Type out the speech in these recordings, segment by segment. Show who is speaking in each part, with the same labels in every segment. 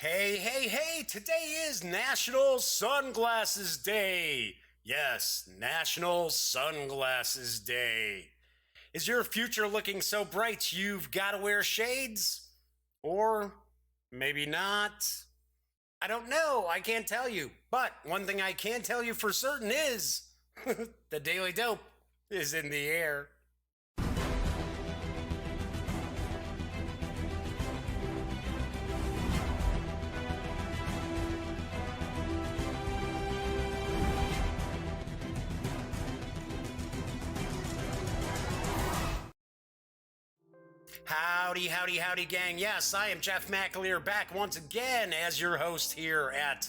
Speaker 1: Hey, today is National Sunglasses Day. Yes, National Sunglasses Day. Is your future looking so bright you've got to wear shades? Or maybe not? I don't know. I can't tell you. But one thing I can tell you for certain is the Daily Dope is in the air. Howdy, gang. Yes, I am Jeff McAleer back once again as your host here at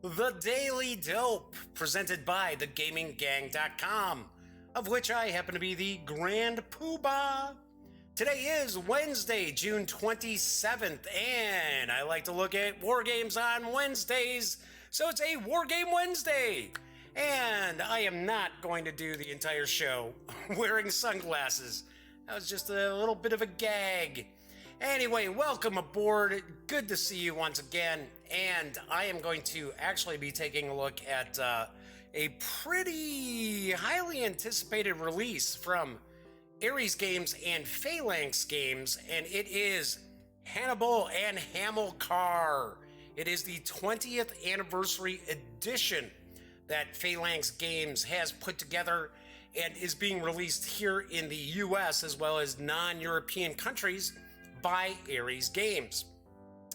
Speaker 1: The Daily Dope, presented by thegaminggang.com, of which I happen to be the Grand Poobah. Today is Wednesday, June 27th, and I like to look at Wargames on Wednesdays, so it's a Wargame Wednesday. And I am not going to do the entire show wearing sunglasses. That was just a little bit of a gag. Anyway, welcome aboard. Good to see you once again. And I am going to actually be taking a look at a pretty highly anticipated release from Ares Games and Phalanx Games, and it is Hannibal and Hamilcar. It is the 20th anniversary edition that Phalanx Games has put together and is being released here in the US as well as non-European countries by Ares Games.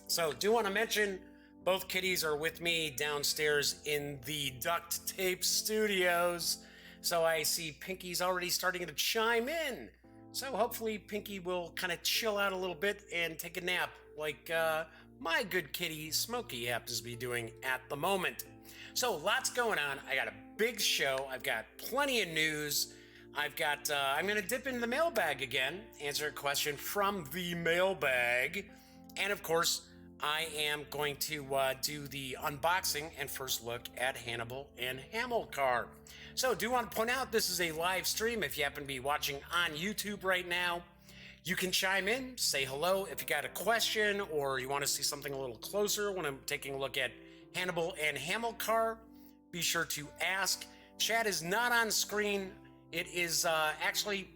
Speaker 1: So do want to mention both kitties are with me downstairs in the duct tape studios. So I see Pinky's already starting to chime in. So hopefully Pinky will kind of chill out a little bit and take a nap like my good kitty Smokey happens to be doing at the moment. So lots going on. I got a big show. I've got plenty of news. I'm going to dip into the mailbag again, answer a question from the mailbag. And of course, I am going to do the unboxing and first look at Hannibal and Hamilcar. So do want to point out this is a live stream. If you happen to be watching on YouTube right now, you can chime in, say hello if you got a question or you want to see something a little closer when I'm taking a look at Hannibal and Hamilcar. Be sure to ask. Chat is not on screen. It is actually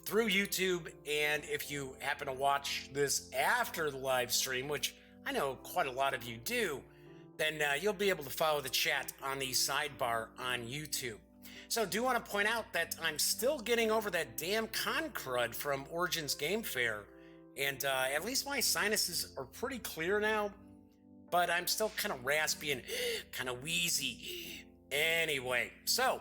Speaker 1: through YouTube, and if you happen to watch this after the live stream, which I know quite a lot of you do, then you'll be able to follow the chat on the sidebar on YouTube. So do want to point out that I'm still getting over that damn con crud from Origins Game Fair, and at least my sinuses are pretty clear now, but I'm still kind of raspy and kind of wheezy. Anyway, so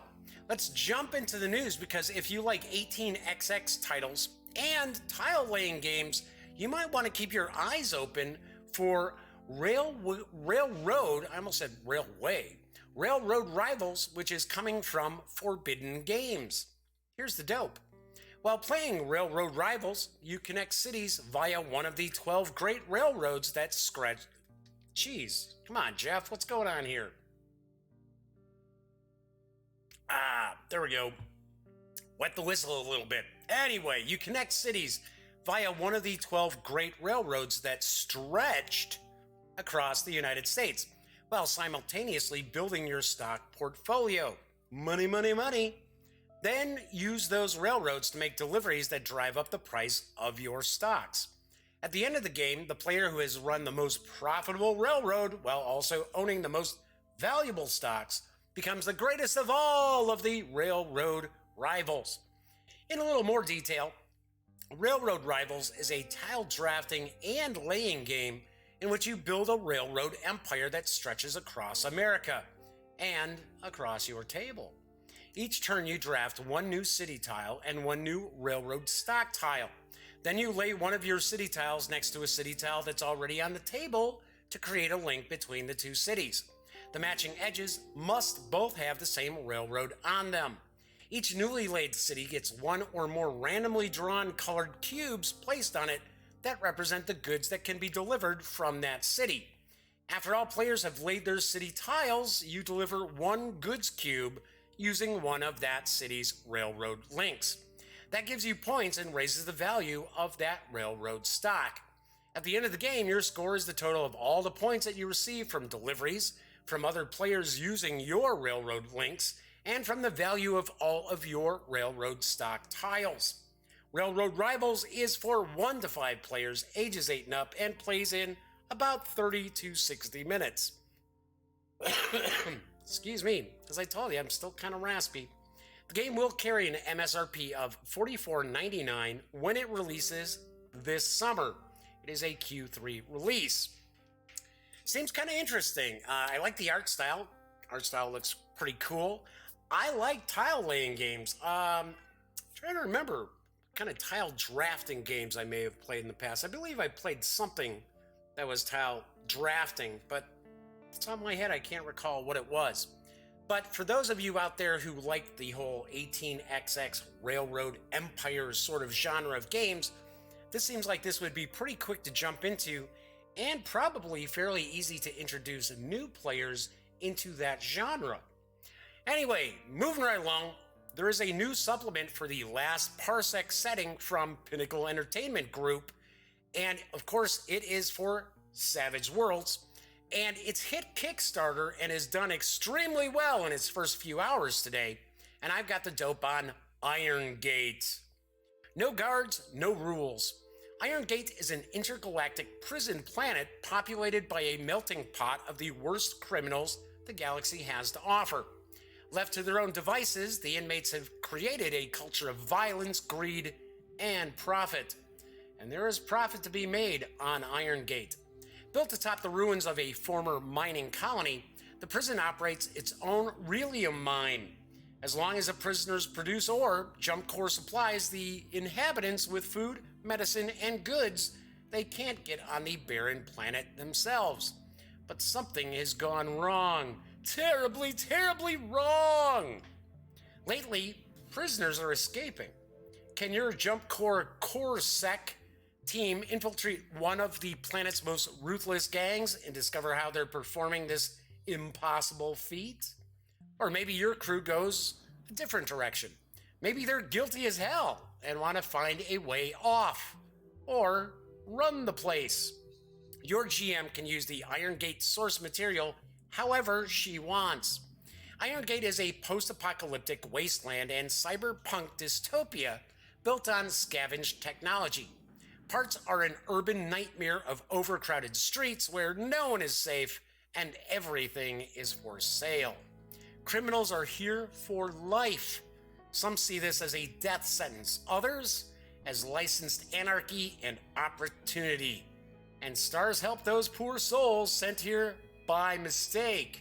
Speaker 1: let's jump into the news, because if you like 18xx titles and tile-laying games, you might want to keep your eyes open for Railroad Rivals, which is coming from Forbidden Games. Here's the dope. While playing Railroad Rivals, you connect cities via one of the 12 great railroads that scratch... Jeez, come on, Jeff, what's going on here? There we go. Wet the whistle a little bit. Anyway, you connect cities via one of the 12 great railroads that stretched across the United States, while simultaneously building your stock portfolio. Money. Then use those railroads to make deliveries that drive up the price of your stocks. At the end of the game, the player who has run the most profitable railroad while also owning the most valuable stocks becomes the greatest of all of the Railroad Rivals. In a little more detail, Railroad Rivals is a tile drafting and laying game in which you build a railroad empire that stretches across America and across your table. Each turn you draft one new city tile and one new railroad stock tile. Then you lay one of your city tiles next to a city tile that's already on the table to create a link between the two cities. The matching edges must both have the same railroad on them. Each newly laid city gets one or more randomly drawn colored cubes placed on it that represent the goods that can be delivered from that city. After all players have laid their city tiles, you deliver one goods cube using one of that city's railroad links. That gives you points and raises the value of that railroad stock. At the end of the game, your score is the total of all the points that you receive from deliveries, from other players using your railroad links, and from the value of all of your railroad stock tiles. Railroad Rivals is for 1 to 5 players, ages 8 and up, and plays in about 30 to 60 minutes. Excuse me, as I told you, I'm still kind of raspy. The game will carry an MSRP of $44.99 when it releases this summer. It is a Q3 release. Seems kind of interesting. I like the art style. Art style looks pretty cool. I like tile laying games. Trying to remember what kind of tile drafting games I may have played in the past. I believe I played something that was tile drafting, but it's on my head. I can't recall what it was. But for those of you out there who like the whole 18xx Railroad Empire sort of genre of games, this seems like this would be pretty quick to jump into and probably fairly easy to introduce new players into that genre. Anyway, moving right along, there is a new supplement for the last Parsec setting from Pinnacle Entertainment Group, and of course it is for Savage Worlds, and it's hit Kickstarter and has done extremely well in its first few hours today, and I've got the dope on Iron Gate. No guards, no rules. Iron Gate is an intergalactic prison planet populated by a melting pot of the worst criminals the galaxy has to offer. Left to their own devices, the inmates have created a culture of violence, greed, and profit. And there is profit to be made on Iron Gate. Built atop the ruins of a former mining colony, the prison operates its own Relium mine. As long as the prisoners produce ore, Jump Corps supplies the inhabitants with food, medicine, and goods they can't get on the barren planet themselves. But something has gone wrong. Terribly, terribly wrong! Lately, prisoners are escaping. Can your Jump Corps CorpSec team infiltrate one of the planet's most ruthless gangs and discover how they're performing this impossible feat? Or maybe your crew goes a different direction. Maybe they're guilty as hell and want to find a way off. Or run the place. Your GM can use the Iron Gate source material however she wants. Iron Gate is a post-apocalyptic wasteland and cyberpunk dystopia built on scavenged technology. Parts are an urban nightmare of overcrowded streets where no one is safe and everything is for sale. Criminals are here for life. Some see this as a death sentence, others as licensed anarchy and opportunity. And stars help those poor souls sent here by mistake.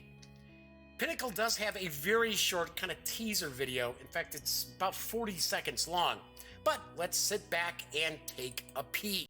Speaker 1: Pinnacle does have a very short kind of teaser video. In fact, it's about 40 seconds long. But let's sit back and take a peek.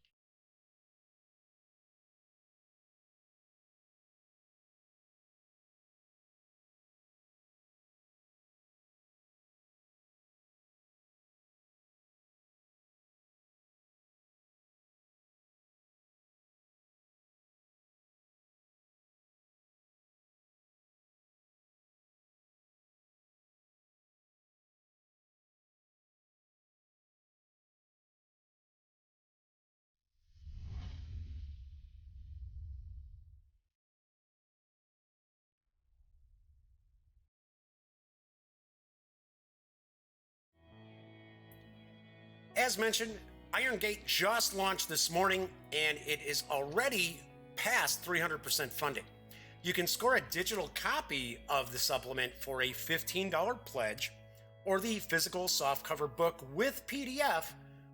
Speaker 1: As mentioned, Iron Gate just launched this morning and it is already past 300% funding. You can score a digital copy of the supplement for a $15 pledge or the physical softcover book with PDF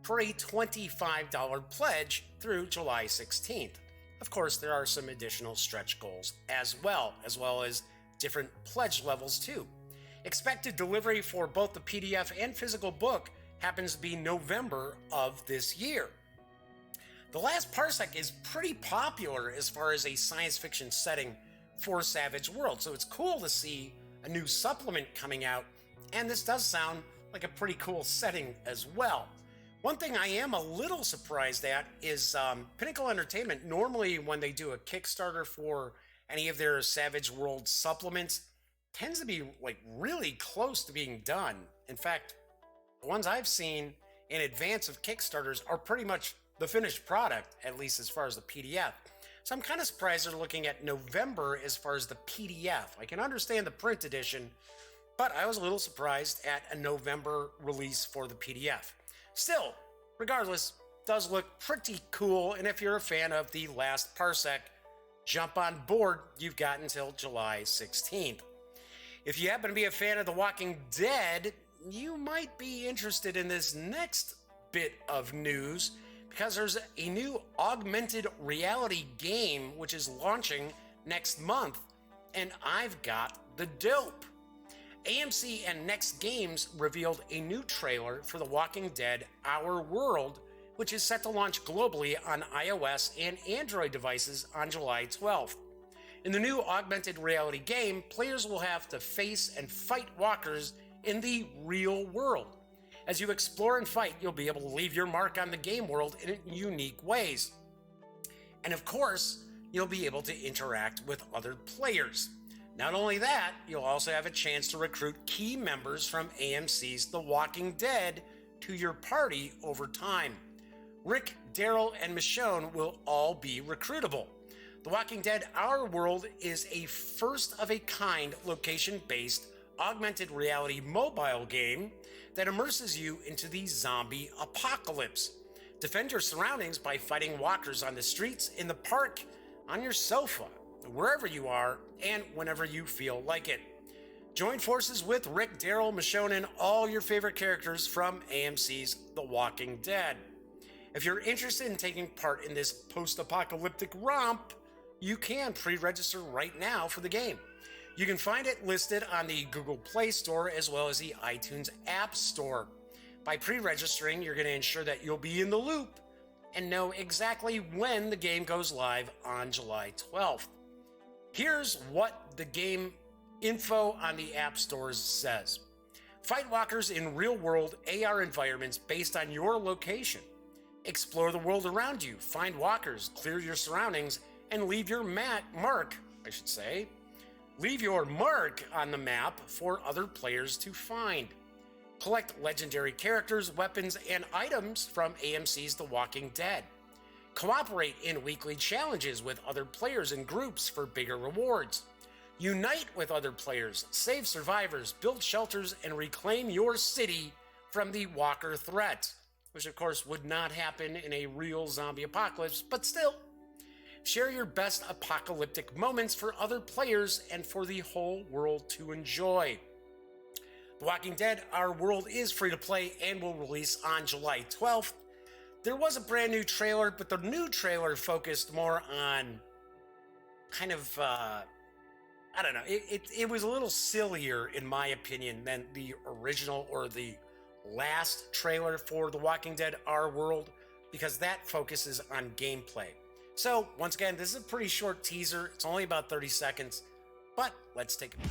Speaker 1: for a $25 pledge through July 16th. Of course, there are some additional stretch goals as well as different pledge levels too. Expected delivery for both the PDF and physical book happens to be November of this year. The Last Parsec is pretty popular as far as a science fiction setting for Savage Worlds, so it's cool to see a new supplement coming out, and this does sound like a pretty cool setting as well. One thing I am a little surprised at is Pinnacle Entertainment, normally when they do a Kickstarter for any of their Savage Worlds supplements, tends to be like really close to being done. In fact, the ones I've seen in advance of Kickstarters are pretty much the finished product, at least as far as the PDF. So I'm kind of surprised they're looking at November as far as the PDF. I can understand the print edition, but I was a little surprised at a November release for the PDF. Still, regardless, does look pretty cool, and if you're a fan of the last parsec, jump on board. You've got until July 16th. If you happen to be a fan of The Walking Dead, you might be interested in this next bit of news, because there's a new augmented reality game which is launching next month, and I've got the dope. AMC and Next Games revealed a new trailer for The Walking Dead Our World, which is set to launch globally on iOS and Android devices on July 12th. In the new augmented reality game, players will have to face and fight walkers in the real world. As you explore and fight, you'll be able to leave your mark on the game world in unique ways. And of course, you'll be able to interact with other players. Not only that, you'll also have a chance to recruit key members from AMC's The Walking Dead to your party over time. Rick, Daryl, and Michonne will all be recruitable. The Walking Dead Our World is a first-of-a-kind location-based augmented reality mobile game that immerses you into the zombie apocalypse. Defend your surroundings by fighting walkers on the streets, in the park, on your sofa, wherever you are, and whenever you feel like it. Join forces with Rick, Daryl, Michonne, and all your favorite characters from AMC's The Walking Dead. If you're interested in taking part in this post-apocalyptic romp, you can pre-register right now for the game. You can find it listed on the Google Play Store as well as the iTunes App Store. By pre-registering, you're going to ensure that you'll be in the loop and know exactly when the game goes live on July 12th. Here's what the game info on the App Stores says. Fight walkers in real-world AR environments based on your location. Explore the world around you, find walkers, clear your surroundings, and leave your mark on the map for other players to find. Collect legendary characters, weapons, and items from AMC's The Walking Dead. Cooperate in weekly challenges with other players and groups for bigger rewards. Unite with other players, save survivors, build shelters, and reclaim your city from the walker threat, which of course would not happen in a real zombie apocalypse, but still. Share your best apocalyptic moments for other players and for the whole world to enjoy. The Walking Dead Our World is free to play and will release on July 12th. There was a brand new trailer, but the new trailer focused more on kind of, it was a little sillier, in my opinion, than the original or the last trailer for The Walking Dead Our World, because that focuses on gameplay. So, once again, this is a pretty short teaser. It's only about 30 seconds, but let's take a look.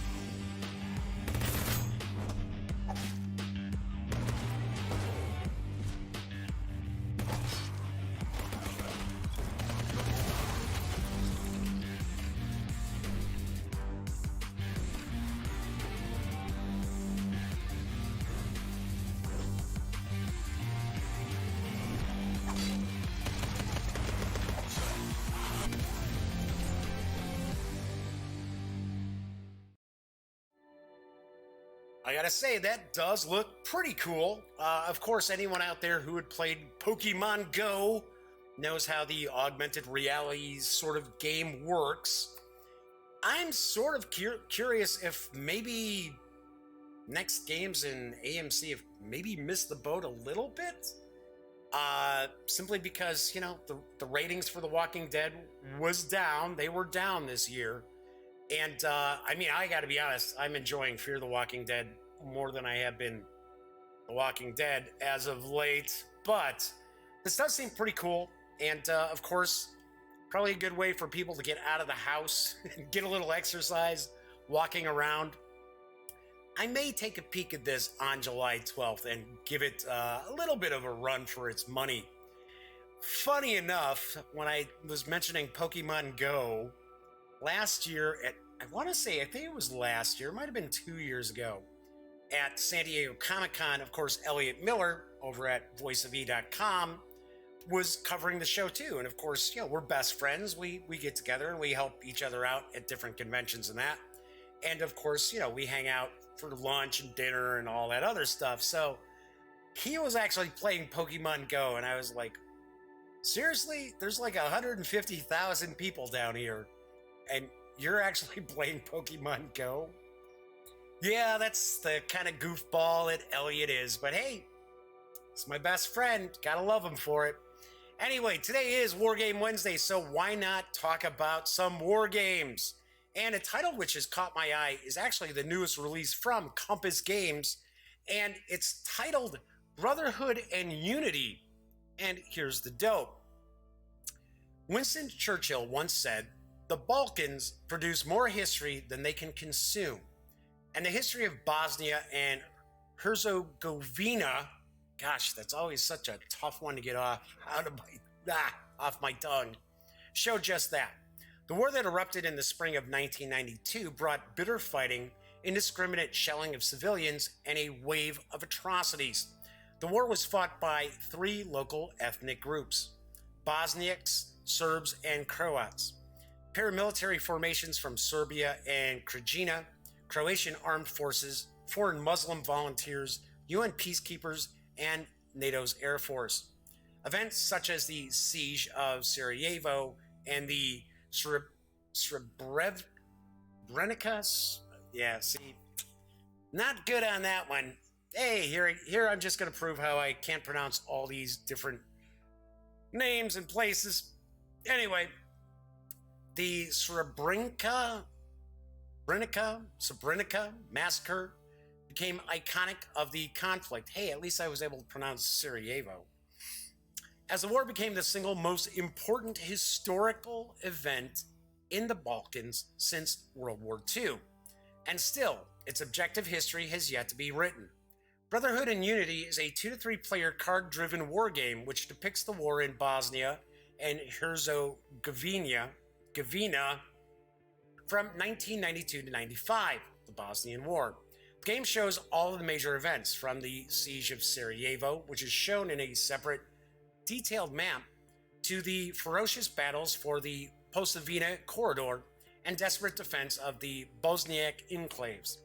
Speaker 1: I gotta say, that does look pretty cool. Of course, anyone out there who had played Pokemon Go knows how the augmented reality sort of game works. I'm sort of curious if maybe Next Games and AMC have maybe missed the boat a little bit. Simply because, the ratings for The Walking Dead was down. They were down this year. And, I gotta be honest, I'm enjoying Fear the Walking Dead more than I have been The Walking Dead as of late. But this does seem pretty cool. And, of course, probably a good way for people to get out of the house and get a little exercise walking around. I may take a peek at this on July 12th and give it a little bit of a run for its money. Funny enough, when I was mentioning Pokemon Go last year I think it was last year, it might have been 2 years ago, at San Diego Comic-Con, of course, Elliot Miller over at voiceofe.com was covering the show too. And of course, we're best friends. We get together and we help each other out at different conventions and that. And of course, we hang out for lunch and dinner and all that other stuff. So he was actually playing Pokemon Go, and I was like, seriously? There's like 150,000 people down here, and you're actually playing Pokemon Go? Yeah, that's the kind of goofball that Elliot is, but hey, it's my best friend. Gotta love him for it. Anyway, today is Wargame Wednesday, so why not talk about some war games? And a title which has caught my eye is actually the newest release from Compass Games, and it's titled Brotherhood and Unity. And here's the dope. Winston Churchill once said, "The Balkans produce more history than they can consume." And the history of Bosnia and Herzegovina, gosh, that's always such a tough one to get off my tongue, showed just that. The war that erupted in the spring of 1992 brought bitter fighting, indiscriminate shelling of civilians, and a wave of atrocities. The war was fought by three local ethnic groups: Bosniaks, Serbs, and Croats. Paramilitary formations from Serbia and Krajina, Croatian armed forces, foreign Muslim volunteers, UN peacekeepers, and NATO's Air Force. Events such as the siege of Sarajevo and the Srebrenica, not good on that one. Hey, here I'm just going to prove how I can't pronounce all these different names and places. Anyway, the Srebrenica massacre became iconic of the conflict. Hey, at least I was able to pronounce Sarajevo. As the war became the single most important historical event in the Balkans since World War II. And still, its objective history has yet to be written. Brotherhood and Unity is a 2 to 3 player card-driven war game which depicts the war in Bosnia and Herzegovina from 1992 to 95, the Bosnian War. The game shows all of the major events from the siege of Sarajevo, which is shown in a separate detailed map, to the ferocious battles for the Posavina corridor and desperate defense of the Bosniak enclaves.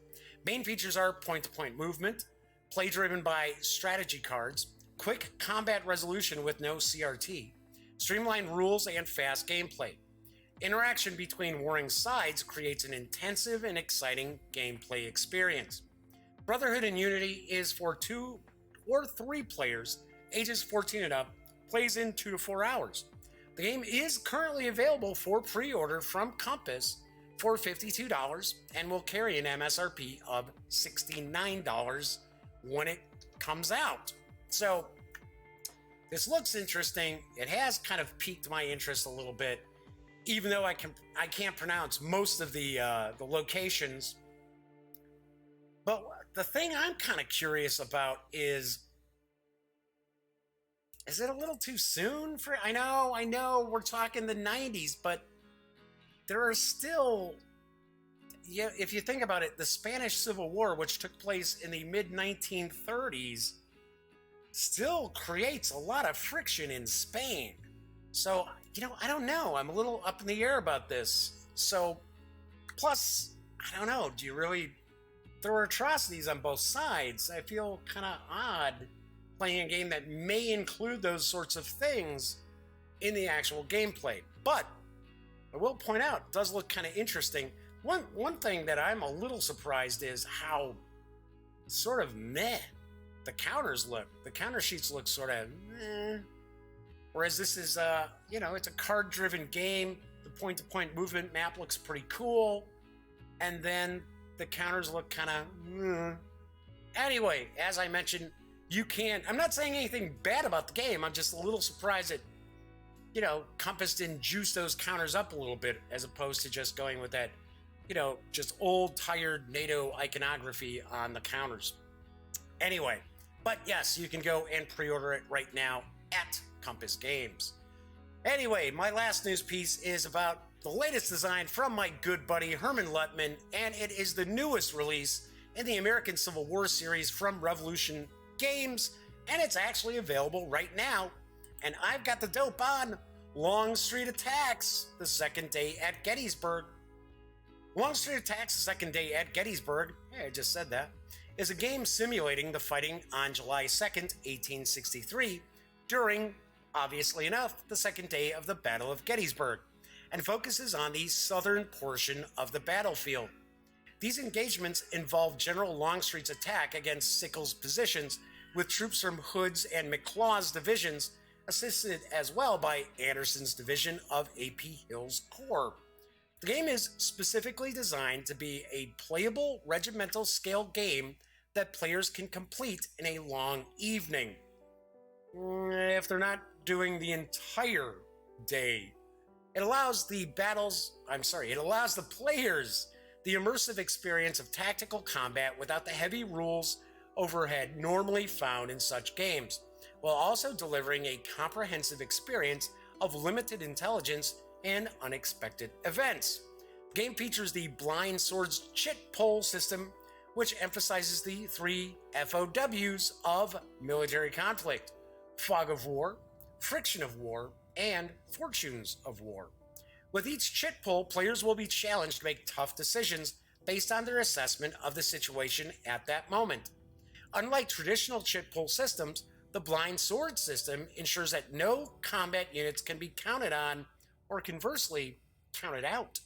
Speaker 1: Main features are point-to-point movement, play driven by strategy cards, quick combat resolution with no CRT, streamlined rules, and fast gameplay. Interaction between warring sides creates an intensive and exciting gameplay experience. Brotherhood and Unity is for 2 or 3 players, ages 14 and up, plays in 2 to 4 hours. The game is currently available for pre-order from Compass for $52 and will carry an MSRP of $69 when it comes out. So this looks interesting. It has kind of piqued my interest a little bit, even though I can't pronounce most of the locations. But the thing I'm kind of curious about is it a little too soon for? I know, we're talking the 90s, but there are still, if you think about it, the Spanish Civil War, which took place in the mid-1930s, still creates a lot of friction in Spain. So, I don't know. I'm a little up in the air about this. So, plus, I don't know. There are atrocities on both sides. I feel kind of odd playing a game that may include those sorts of things in the actual gameplay. But I will point out, it does look kind of interesting. One thing that I'm a little surprised is how sort of meh the counters look. The counter sheets look sort of meh. Whereas this is, it's a card-driven game. The point-to-point movement map looks pretty cool. And then the counters look kind of Anyway, as I mentioned, I'm not saying anything bad about the game. I'm just a little surprised that, Compass didn't juice those counters up a little bit as opposed to just going with that, just old, tired NATO iconography on the counters. Anyway, but yes, you can go and pre-order it right now at Compass Games. Anyway, my last news piece is about the latest design from my good buddy Herman Luttman, and it is the newest release in the American Civil War series from Revolution Games, and it's actually available right now and I've got the dope on Longstreet Attacks, the second day at Gettysburg. Longstreet Attacks, the second day at Gettysburg, yeah, I just said that, is a game simulating the fighting on July 2nd, 1863, during, obviously enough, the second day of the Battle of Gettysburg, and focuses on the southern portion of the battlefield. These engagements involve General Longstreet's attack against Sickles' positions, with troops from Hood's and McLaws' divisions, assisted as well by Anderson's division of A.P. Hill's Corps. The game is specifically designed to be a playable regimental scale game that players can complete in a long evening. If they're not doing the entire day. It allows the players the immersive experience of tactical combat without the heavy rules overhead normally found in such games, while also delivering a comprehensive experience of limited intelligence and unexpected events. The game features the Blind Swords chit pull system, which emphasizes the 3 FOWs of military conflict: fog of war, friction of war, and fortunes of war. With each chit pull, players will be challenged to make tough decisions based on their assessment of the situation at that moment. Unlike traditional chit pull systems, the Blind Sword system ensures that no combat units can be counted on, or conversely, counted out.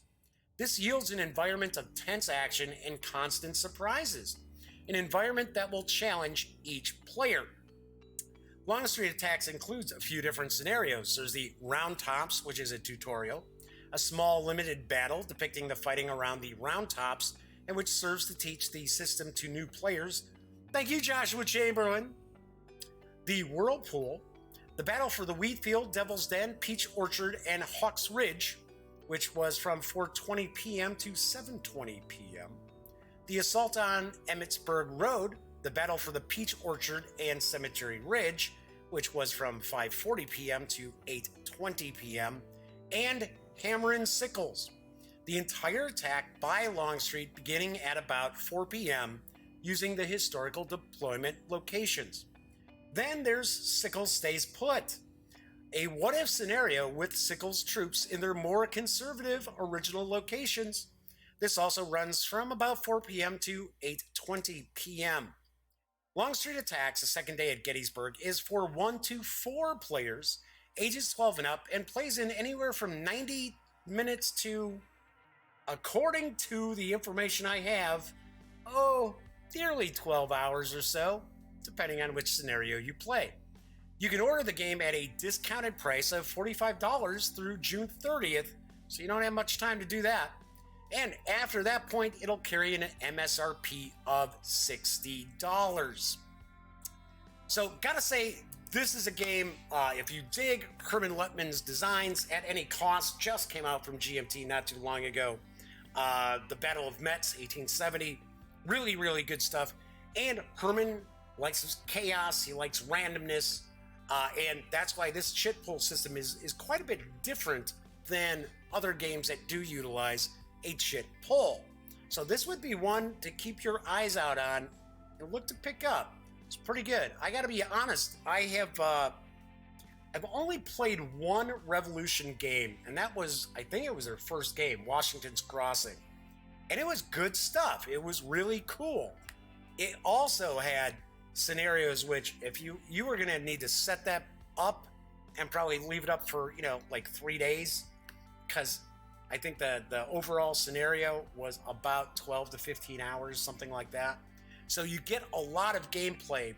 Speaker 1: This yields an environment of tense action and constant surprises, an environment that will challenge each player. Longstreet Attacks includes a few different scenarios. There's the Round Tops, which is a tutorial, a small limited battle depicting the fighting around the Round Tops, and which serves to teach the system to new players. Thank you, Joshua Chamberlain. The Whirlpool, the battle for the Wheatfield, Devil's Den, Peach Orchard, and Hawks Ridge, which was from 4:20 p.m. to 7:20 p.m. The assault on Emmitsburg Road, the battle for the Peach Orchard and Cemetery Ridge, which was from 5:40 p.m. to 8:20 p.m., and Hammer and Sickles, the entire attack by Longstreet beginning at about 4 p.m. using the historical deployment locations. Then there's Sickles Stays Put, a what-if scenario with Sickles' troops in their more conservative original locations. This also runs from about 4 p.m. to 8:20 p.m. Longstreet Attacks, the second day at Gettysburg, is for 1 to 4 players, ages 12 and up, and plays in anywhere from 90 minutes to, according to the information I have, nearly 12 hours or so, depending on which scenario you play. You can order the game at a discounted price of $45 through June 30th, so you don't have much time to do that. And after that point, it'll carry an MSRP of $60. So, gotta say, this is a game, if you dig Herman Luttman's designs at any cost, just came out from GMT not too long ago. The Battle of Metz, 1870, really, really good stuff. And Herman likes his chaos, he likes randomness, and that's why this chit pull system is quite a bit different than other games that do utilize a chit pull. So this would be one to keep your eyes out on and look to pick up. It's pretty good. I gotta be honest, I've only played one Revolution game, and that was, I think it was their first game, Washington's Crossing. And it was good stuff. It was really cool. It also had scenarios which, if you were gonna need to set that up and probably leave it up for, like 3 days, because I think the overall scenario was about 12 to 15 hours, something like that. So you get a lot of gameplay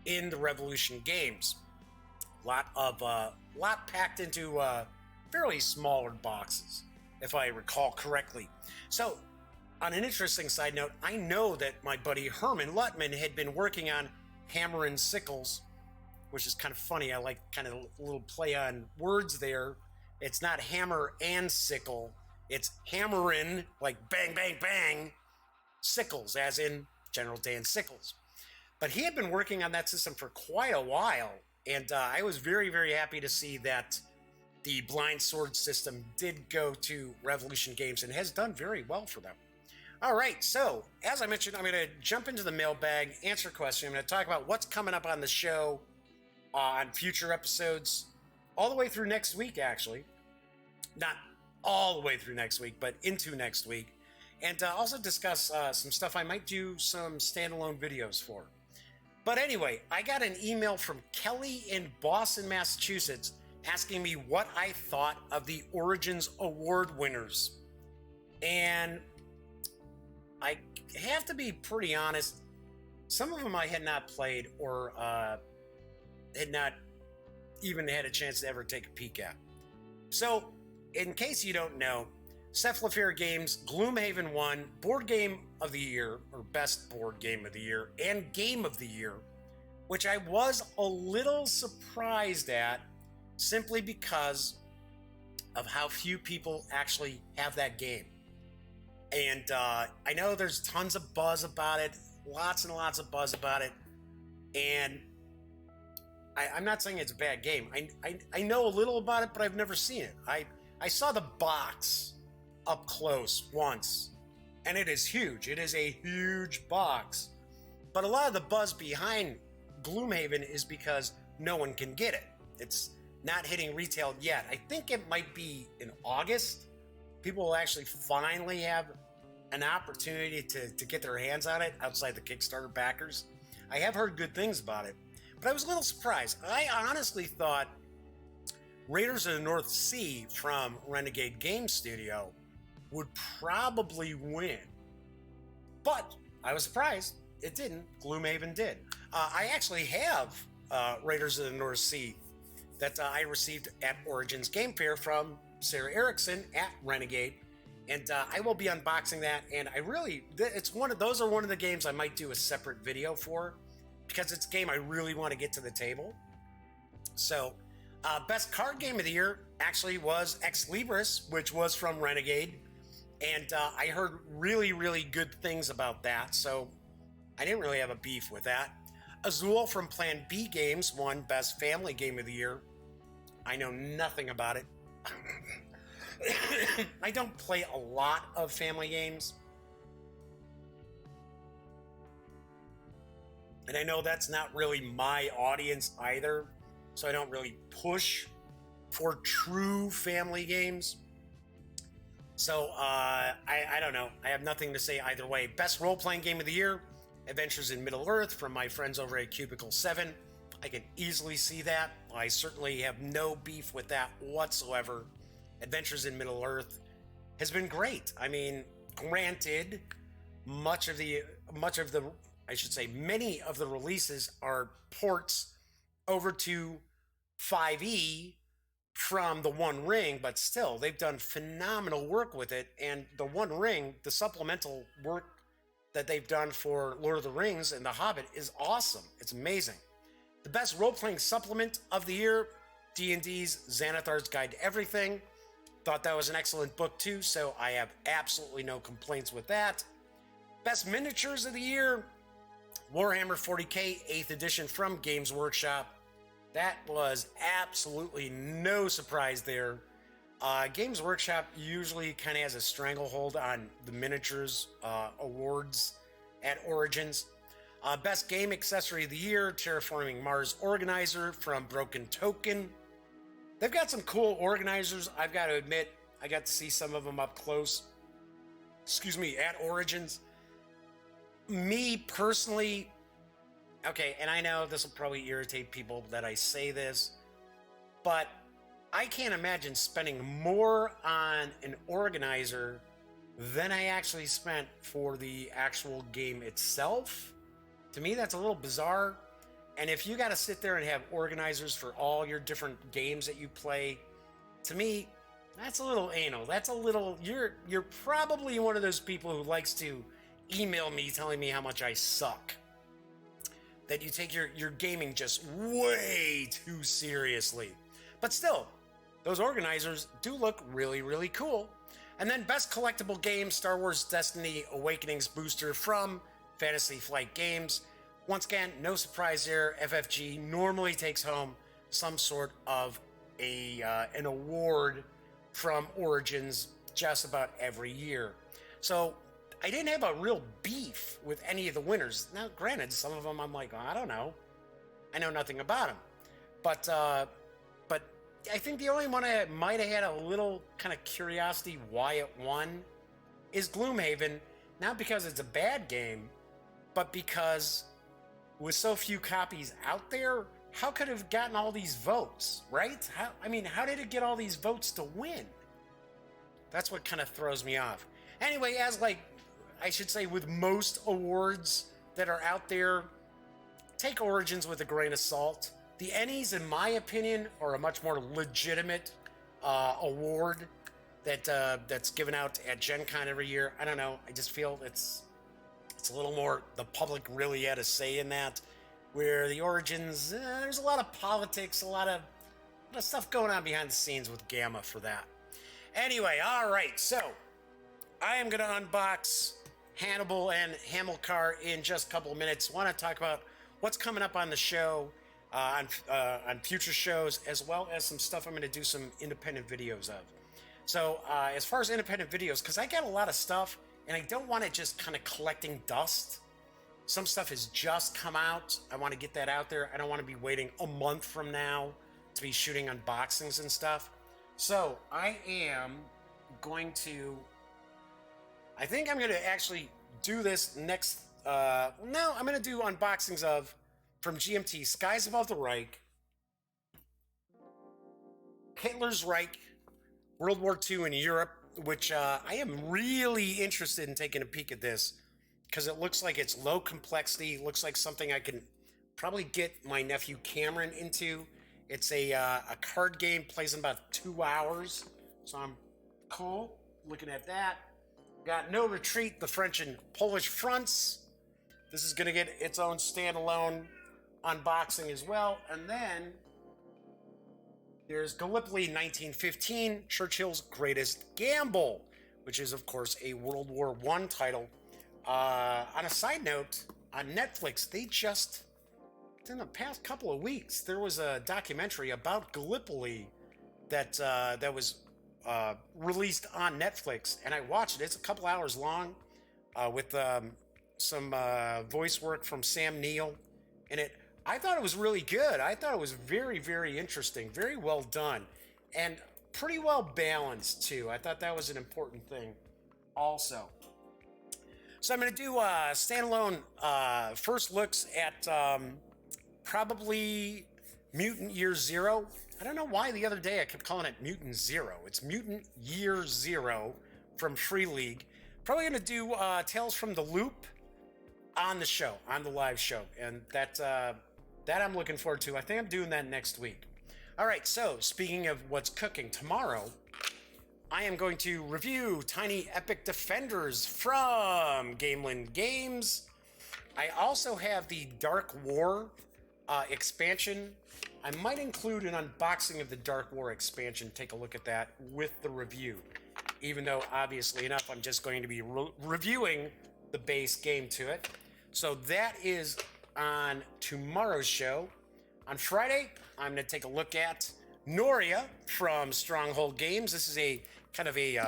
Speaker 1: in the Revolution games. Lot packed into fairly smaller boxes, if I recall correctly. So, on an interesting side note, I know that my buddy Herman Luttman had been working on Hammer and Sickles, which is kind of funny. I like kind of a little play on words there. It's not hammer and sickle. It's hammerin', like bang, bang, bang, Sickles, as in General Dan Sickles. But he had been working on that system for quite a while, and I was very, very happy to see that the Blind Sword system did go to Revolution Games and has done very well for them. All right, so as I mentioned, I'm going to jump into the mailbag, answer questions. I'm going to talk about what's coming up on the show on future episodes all the way through next week, actually. Not all the way through next week, but into next week. And also discuss some stuff I might do some standalone videos for. But anyway, I got an email from Kelly in Boston, Massachusetts, asking me what I thought of the Origins Award winners. And I have to be pretty honest, some of them I had not played or had not even had a chance to ever take a peek at. So, in case you don't know, Cephalofair Games, Gloomhaven won Board Game of the Year, or Best Board Game of the Year, and Game of the Year, which I was a little surprised at, simply because of how few people actually have that game. And I know there's tons of buzz about it, lots and lots of buzz about it, and I'm not saying it's a bad game. I know a little about it, but I've never seen it. I saw the box up close once, and it is huge. It is a huge box. But a lot of the buzz behind Gloomhaven is because no one can get it. It's not hitting retail yet. I think it might be in August. People will actually finally have an opportunity to get their hands on it outside the Kickstarter backers. I have heard good things about it, but I was a little surprised. I honestly thought Raiders of the North Sea from Renegade Game Studio would probably win. But I was surprised. It didn't. Gloomhaven did. I actually have Raiders of the North Sea that I received at Origins Game Fair from Sarah Erickson at Renegade. And I will be unboxing that. And I really, those are one of the games I might do a separate video for, because it's a game I really want to get to the table. So, best card game of the year actually was Ex Libris, which was from Renegade. And I heard really, really good things about that, so I didn't really have a beef with that. Azul from Plan B Games won Best Family Game of the Year. I know nothing about it. I don't play a lot of family games. And I know that's not really my audience either, so I don't really push for true family games. So, I don't know. I have nothing to say either way. Best role-playing game of the year, Adventures in Middle-earth from my friends over at Cubicle 7. I can easily see that. I certainly have no beef with that whatsoever. Adventures in Middle-earth has been great. I mean, granted, many of the releases are ports over to 5e from the One Ring, but still, they've done phenomenal work with it. And the One Ring, the supplemental work that they've done for Lord of the Rings and The Hobbit is awesome. It's amazing. The best role-playing supplement of the year, D&D's Xanathar's Guide to Everything. Thought that was an excellent book too, so I have absolutely no complaints with that. Best miniatures of the year, Warhammer 40k 8th edition from Games Workshop. That was absolutely no surprise there. Games Workshop usually kind of has a stranglehold on the miniatures awards at Origins. Best game accessory of the year, Terraforming Mars Organizer from Broken Token. They've got some cool organizers. I've got to admit, I got to see some of them up close. At Origins. Me personally, okay, and I know this will probably irritate people that I say this, but I can't imagine spending more on an organizer than I actually spent for the actual game itself. To me, that's a little bizarre. And if you got to sit there and have organizers for all your different games that you play, to me, that's a little anal. That's a little, you're probably one of those people who likes to email me telling me how much I suck. That you take your gaming just way too seriously. But still, those organizers do look really, really cool. And then best collectible game, Star Wars Destiny Awakenings booster from Fantasy Flight Games. Once again, no surprise there. FFG normally takes home some sort of an award from Origins just about every year. So I didn't have a real beef with any of the winners. Now, granted, some of them I'm like, I don't know. I know nothing about them. But I think the only one I might have had a little kind of curiosity why it won is Gloomhaven. Not because it's a bad game, but because with so few copies out there, how could it have gotten all these votes, right? How did it get all these votes to win? That's what kind of throws me off. Anyway, as I should say, with most awards that are out there, take Origins with a grain of salt. The Ennies, in my opinion, are a much more legitimate award that's given out at Gen Con every year. I don't know. I just feel it's a little more, the public really had a say in that, where the Origins, there's a lot of politics, a lot of stuff going on behind the scenes with Gamma for that. Anyway, all right, so I am going to unbox Hannibal and Hamilcar in just a couple of minutes. Want to talk about what's coming up on the show, on future shows, as well as some stuff I'm going to do some independent videos of. So as far as independent videos, because I got a lot of stuff, and I don't want it just kind of collecting dust. Some stuff has just come out. I want to get that out there. I don't want to be waiting a month from now to be shooting unboxings and stuff. So I am going to, I think I'm going to actually do this next, no, I'm going to do unboxings of, from GMT, Skies Above the Reich, Hitler's Reich, World War II in Europe, which I am really interested in taking a peek at this, because it looks like it's low complexity, looks like something I can probably get my nephew Cameron into. It's a card game, plays in about 2 hours, so I'm cool looking at that. Got No Retreat, the French and Polish fronts. This is going to get its own standalone unboxing as well. And then there's Gallipoli 1915, Churchill's Greatest Gamble, which is, of course, a World War I title. On a side note, on Netflix, they just, in the past couple of weeks, there was a documentary about Gallipoli that was released on Netflix, and I watched it. It's a couple hours long, with some voice work from Sam Neill in it. I thought it was really good. I thought it was very, very interesting, very well done, and pretty well balanced too. I thought that was an important thing also. So I'm going to do standalone first looks at probably Mutant Year Zero. I don't know why the other day I kept calling it Mutant Zero. It's Mutant Year Zero from Free League. Probably going to do Tales from the Loop on the show, on the live show. And that I'm looking forward to. I think I'm doing that next week. All right, so speaking of what's cooking, tomorrow I am going to review Tiny Epic Defenders from Gameland Games. I also have the Dark War expansion. I might include an unboxing of the Dark War expansion. Take a look at that with the review. Even though, obviously enough, I'm just going to be reviewing the base game to it. So that is on tomorrow's show. On Friday, I'm going to take a look at Noria from Stronghold Games. This is a kind of a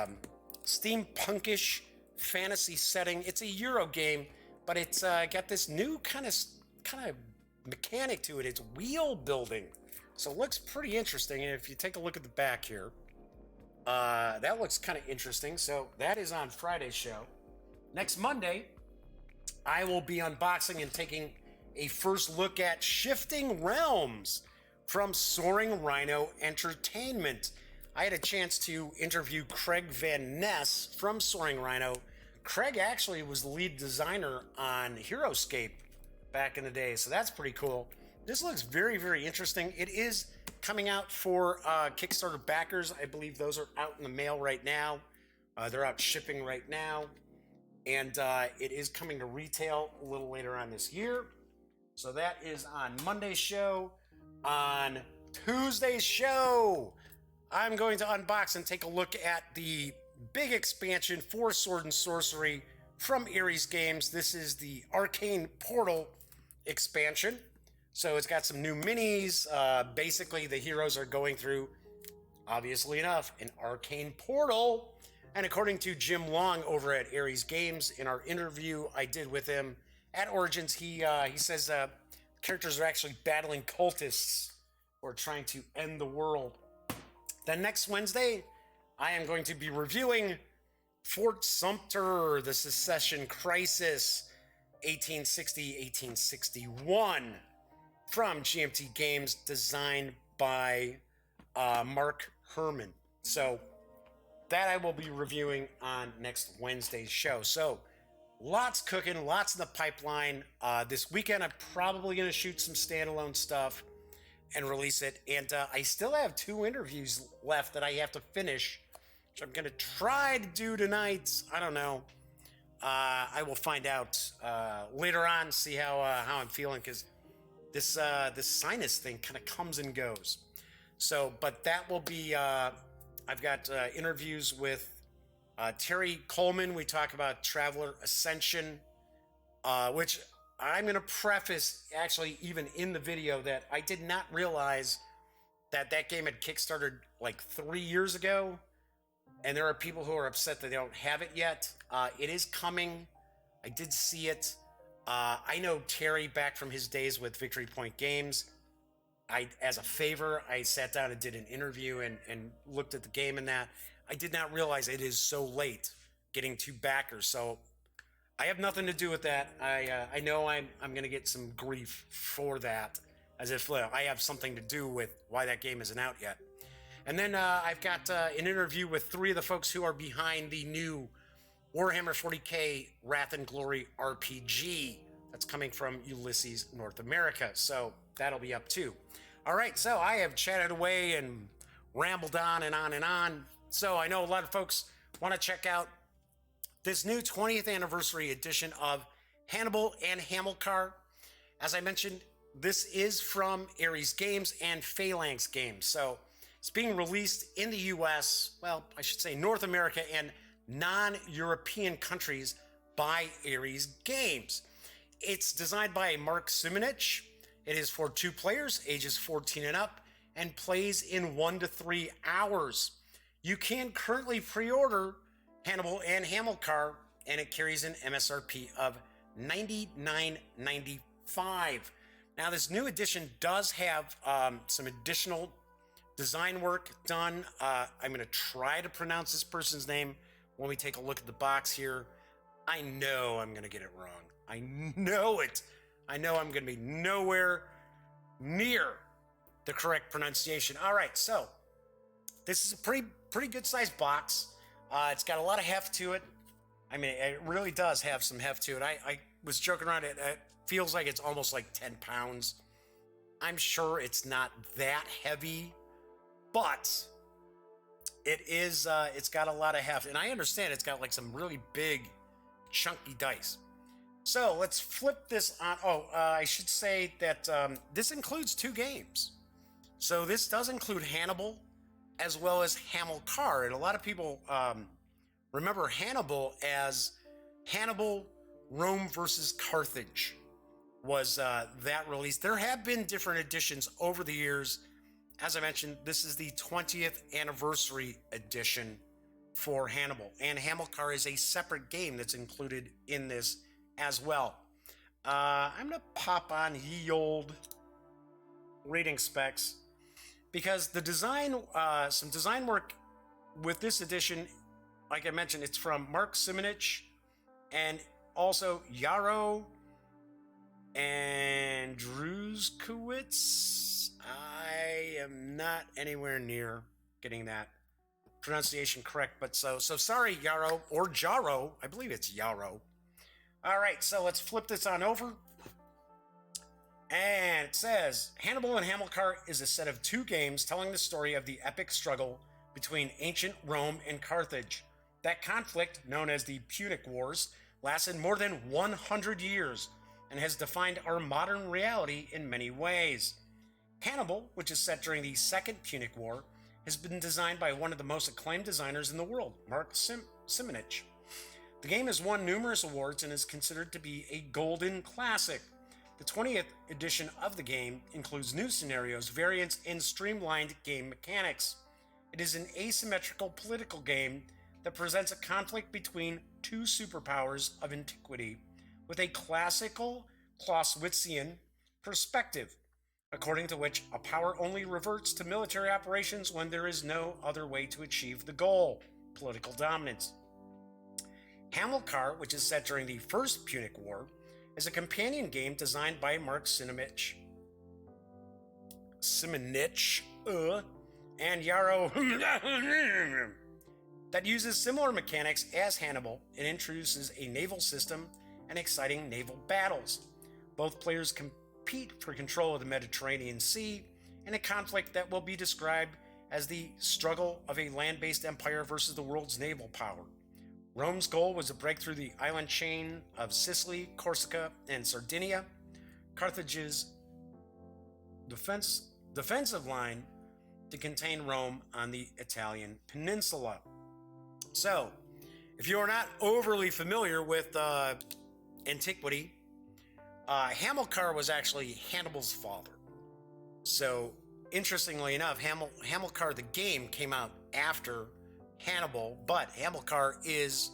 Speaker 1: steampunkish fantasy setting. It's a Euro game, but it's got this new kind of mechanic to it. It's wheel building, so it looks pretty interesting. And if you take a look at the back here, that looks kind of interesting. So that is on Friday's show. Next Monday, I will be unboxing and taking a first look at Shifting Realms from Soaring Rhino Entertainment. I had a chance to interview Craig Van Ness from Soaring Rhino. Craig actually was the lead designer on HeroScape back in the day, so that's pretty cool. This looks very, very interesting. It is coming out for Kickstarter backers. I believe those are out in the mail right now. They're out shipping right now. And it is coming to retail a little later on this year. So that is on Monday's show. On Tuesday's show, I'm going to unbox and take a look at the big expansion for Sword and Sorcery from Ares Games. This is the Arcane Portal expansion. So it's got some new minis. Basically, the heroes are going through, obviously enough, an arcane portal. And according to Jim Long over at Ares Games, in our interview I did with him at Origins, he says characters are actually battling cultists or trying to end the world. Then next Wednesday, I am going to be reviewing Fort Sumter, the Secession Crisis, 1860-1861, from GMT Games, designed by Mark Herman. So that I will be reviewing on next Wednesday's show. So lots cooking, lots in the pipeline. This weekend, I'm probably going to shoot some standalone stuff and release it. And I still have 2 interviews left that I have to finish, which I'm going to try to do tonight. I don't know. I will find out later on, see how I'm feeling, because this sinus thing kind of comes and goes. So, but that will be, I've got interviews with Terry Coleman. We talk about Traveler Ascension, which I'm going to preface, actually, even in the video, that I did not realize that game had kickstarted like 3 years ago. And there are people who are upset that they don't have it yet. It is coming. I did see it. I know Terry back from his days with Victory Point Games. As a favor, I sat down and did an interview and looked at the game and that. I did not realize it is so late getting 2 backers. So I have nothing to do with that. I know I'm going to get some grief for that, as if I have something to do with why that game isn't out yet. And then I've got an interview with 3 of the folks who are behind the new Warhammer 40K Wrath and Glory RPG that's coming from Ulysses North America. So that'll be up too. All right, so I have chatted away and rambled on and on and on. So I know a lot of folks want to check out this new 20th anniversary edition of Hannibal and Hamilcar. As I mentioned, this is from Ares Games and Phalanx Games. So it's being released in the US, well, I should say North America and non-European countries by Ares Games. It's designed by Mark Simonich. It is for 2 players, ages 14 and up, and plays in 1 to 3 hours. You can currently pre-order Hannibal and Hamilcar, and it carries an MSRP of $99.95. Now, this new edition does have some additional design work done. I'm going to try to pronounce this person's name when we take a look at the box here. I know I'm going to get it wrong. I know it. I know I'm going to be nowhere near the correct pronunciation. All right, so this is a pretty good sized box. It's got a lot of heft to it. I mean, it really does have some heft to it. I was joking around. It feels like it's almost like 10 pounds. I'm sure it's not that heavy, but it is. It's got a lot of heft, and I understand it's got like some really big, chunky dice. So let's flip this on. I should say that this includes 2 games. So this does include Hannibal as well as Hamilcar. And a lot of people remember Hannibal as Hannibal Rome versus Carthage was that release. There have been different editions over the years. As I mentioned, this is the 20th anniversary edition for Hannibal. And Hamilcar is a separate game that's included in this as well. I'm going to pop on ye old rating specs, because the design, some design work with this edition, like I mentioned, it's from Mark Simonich and also Yaro and Druzkowitz. I am not anywhere near getting that pronunciation correct, but so sorry, Yaro, or Jaro. I believe it's Yaro. All right, so let's flip this on over. And it says, Hannibal and Hamilcar is a set of 2 games telling the story of the epic struggle between ancient Rome and Carthage. That conflict, known as the Punic Wars, lasted more than 100 years and has defined our modern reality in many ways. Hannibal, which is set during the Second Punic War, has been designed by one of the most acclaimed designers in the world, Mark Simonich. The game has won numerous awards and is considered to be a golden classic. The 20th edition of the game includes new scenarios, variants, and streamlined game mechanics. It is an asymmetrical political game that presents a conflict between 2 superpowers of antiquity with a classical Clausewitzian perspective. according to which a power only reverts to military operations when there is no other way to achieve the goal, political dominance. Hamilcar, which is set during the First Punic War, is a companion game designed by Mark Simonich and Yarrow that uses similar mechanics as Hannibal. It introduces a naval system and exciting naval battles. Both players compete for control of the Mediterranean Sea in a conflict that will be described as the struggle of a land-based empire versus the world's naval power. Rome's goal was to break through the island chain of Sicily, Corsica, and Sardinia. Carthage's defensive line to contain Rome on the Italian peninsula. So, if you are not overly familiar with antiquity, Hamilcar was actually Hannibal's father. So, interestingly enough, Hamilcar the game came out after Hannibal, but Hamilcar is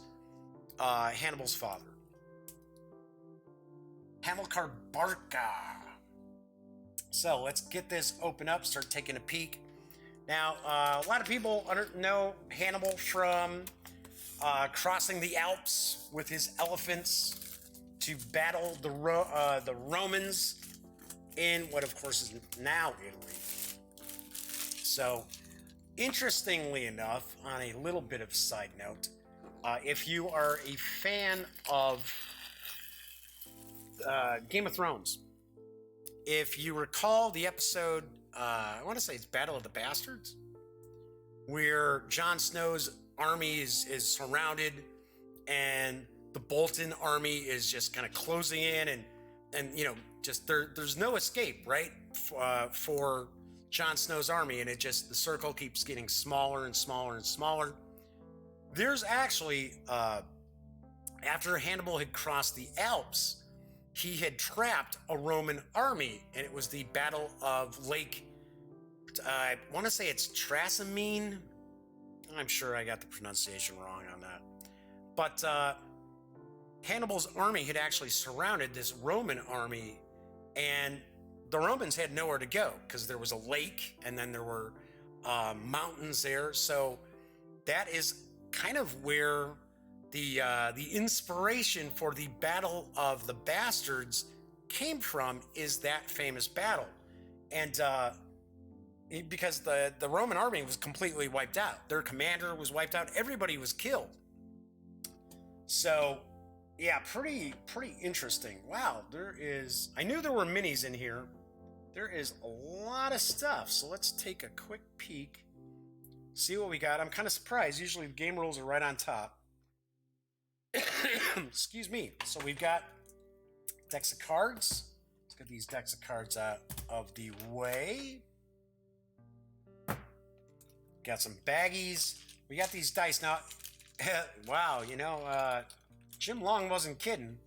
Speaker 1: Hannibal's father. Hamilcar Barca. So let's get this open up, start taking a peek. Now, a lot of people know Hannibal from crossing the Alps with his elephants to battle the Romans in what, of course, is now Italy. So, interestingly enough, on a little bit of side note, if you are a fan of Game of Thrones, if you recall the episode, I want to say it's Battle of the Bastards, where Jon Snow's army is surrounded and the Bolton army is just kind of closing in and you know, just there's no escape, right? For Jon Snow's army, and the circle keeps getting smaller and smaller and smaller. There's actually, after Hannibal had crossed the Alps, he had trapped a Roman army, and it was the Battle of Lake, I want to say it's Trasimene. I'm sure I got the pronunciation wrong on that. But Hannibal's army had actually surrounded this Roman army, and the Romans had nowhere to go because there was a lake and then there were mountains there. So that is kind of where the inspiration for the Battle of the Bastards came from, is that famous battle. And because the Roman army was completely wiped out. Their commander was wiped out. Everybody was killed. So, yeah, pretty interesting. Wow, I knew there were minis in here. There is a lot of stuff. So let's take a quick peek, see what we got. I'm kind of surprised. Usually the game rules are right on top. Excuse me. So we've got decks of cards. Let's get these decks of cards out of the way. Got some baggies. We got these dice now. Wow, Jim Long wasn't kidding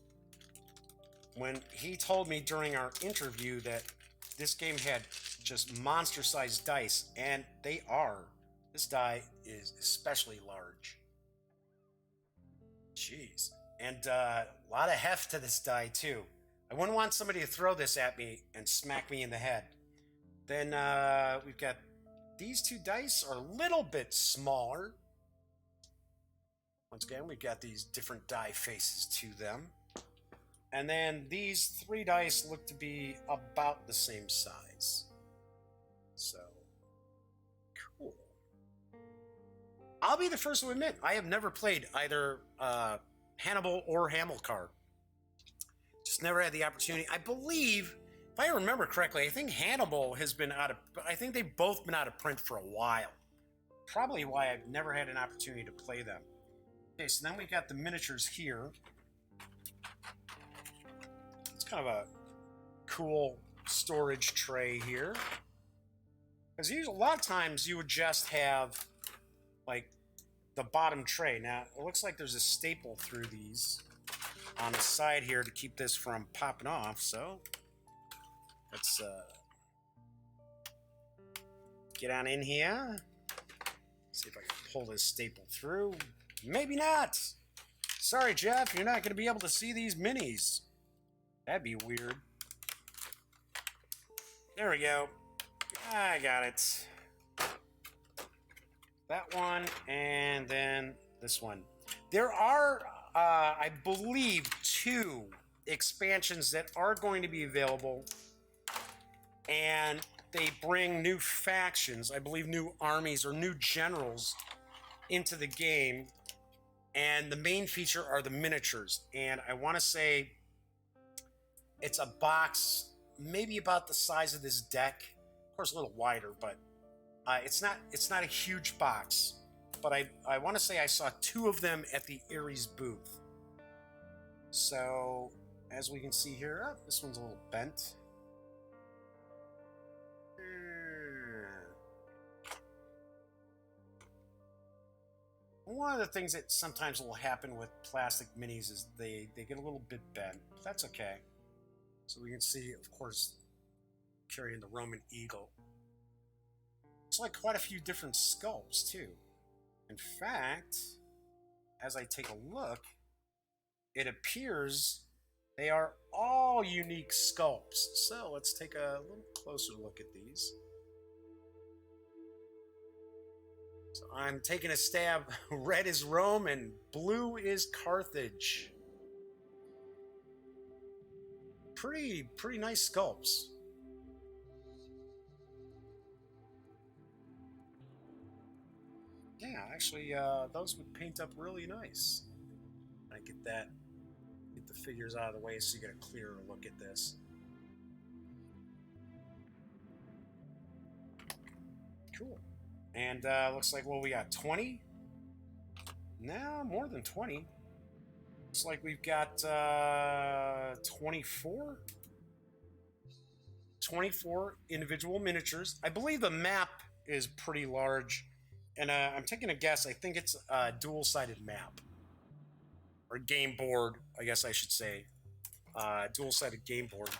Speaker 1: when he told me during our interview that this game had just monster-sized dice, and they are. This die is especially large. Jeez. And a lot of heft to this die, too. I wouldn't want somebody to throw this at me and smack me in the head. Then we've got these two dice are a little bit smaller. Once again, we've got these different die faces to them. And then these three dice look to be about the same size. So, cool. I'll be the first to admit, I have never played either Hannibal or Hamilcar. Just never had the opportunity. I believe, if I remember correctly, I think Hannibal has been I think they've both been out of print for a while. Probably why I've never had an opportunity to play them. Okay, so then we got the miniatures here. It's kind of a cool storage tray here. Because a lot of times you would just have, like, the bottom tray. Now, it looks like there's a staple through these on the side here to keep this from popping off, so let's get on in here. See if I can pull this staple through. Maybe not. Sorry, Jeff, you're not going to be able to see these minis. That'd be weird. There we go. I got it. That one, and then this one. There are, I believe, 2 expansions that are going to be available, and they bring new factions, I believe new armies or new generals into the game, and the main feature are the miniatures. And I want to say it's a box maybe about the size of this deck, of course a little wider, but it's not a huge box. But I want to say I saw 2 of them at the Ares booth. So as we can see here, this one's a little bent. One of the things that sometimes will happen with plastic minis is they get a little bit bent. But that's okay. So we can see, of course, carrying the Roman eagle. It's like quite a few different sculpts too. In fact, as I take a look, it appears they are all unique sculpts. So let's take a little closer look at these. So I'm taking a stab. Red is Rome and blue is Carthage. Pretty nice sculpts. Yeah, actually, those would paint up really nice. I get the figures out of the way so you get a clearer look at this. Cool. And looks like, well, we got 20? No, more than 20. Looks like we've got 24? 24 individual miniatures. I believe the map is pretty large. And I'm taking a guess. I think it's a dual-sided map. Or game board, I guess I should say. Dual-sided game board.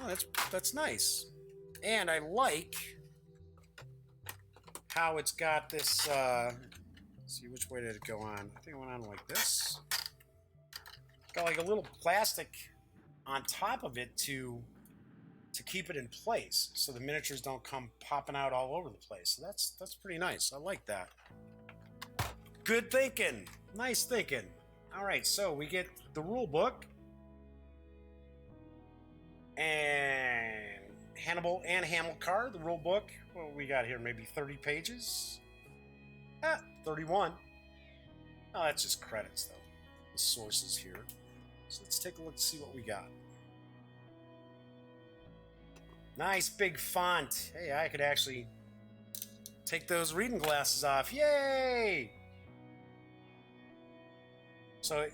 Speaker 1: Oh, that's nice. And I like how it's got this, let's see, which way did it go on? I think it went on like this. Got like a little plastic on top of it to keep it in place, so the miniatures don't come popping out all over the place. So that's pretty nice. I like that. Good thinking. Nice thinking. All right, so we get the rule book and Hannibal and Hamilcar, the rule book. What we got here? Maybe 30 pages? 31. Oh, that's just credits, though. The sources here. So let's take a look and see what we got. Nice big font. Hey, I could actually take those reading glasses off. Yay! So,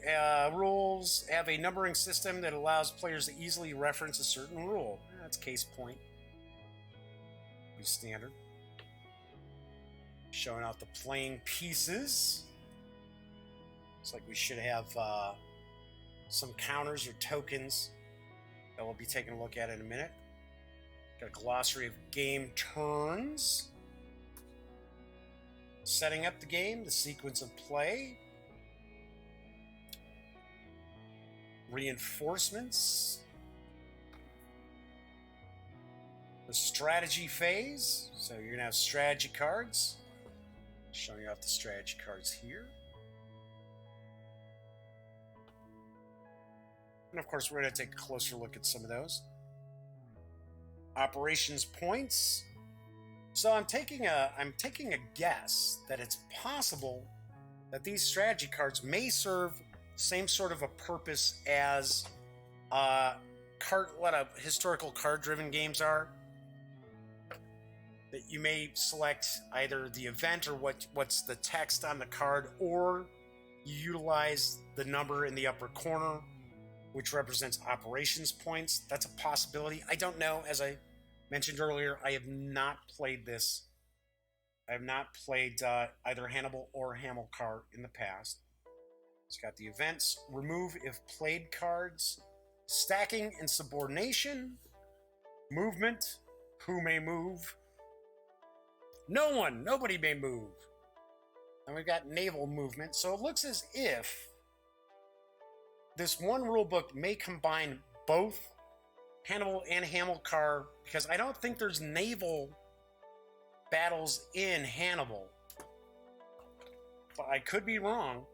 Speaker 1: rules have a numbering system that allows players to easily reference a certain rule. That's case point. Pretty standard. Showing out the playing pieces. Looks like we should have some counters or tokens that we'll be taking a look at in a minute. Got a glossary of game turns. Setting up the game, the sequence of play. Reinforcements. The strategy phase. So you're going to have strategy cards. Showing off the strategy cards here. And of course, we're going to take a closer look at some of those. Operations points. So I'm taking a guess that it's possible that these strategy cards may serve same sort of a purpose as what historical card-driven games are. That you may select either the event or what's the text on the card, or you utilize the number in the upper corner, which represents operations points. That's a possibility. I don't know. As I mentioned earlier, I have not played this. I have not played either Hannibal or Hamilcar in the past. It's got the events, remove if played cards, stacking and subordination, movement, who may move. No one, nobody may move. And we've got naval movement. So it looks as if this one rulebook may combine both Hannibal and Hamilcar, because I don't think there's naval battles in Hannibal. But I could be wrong.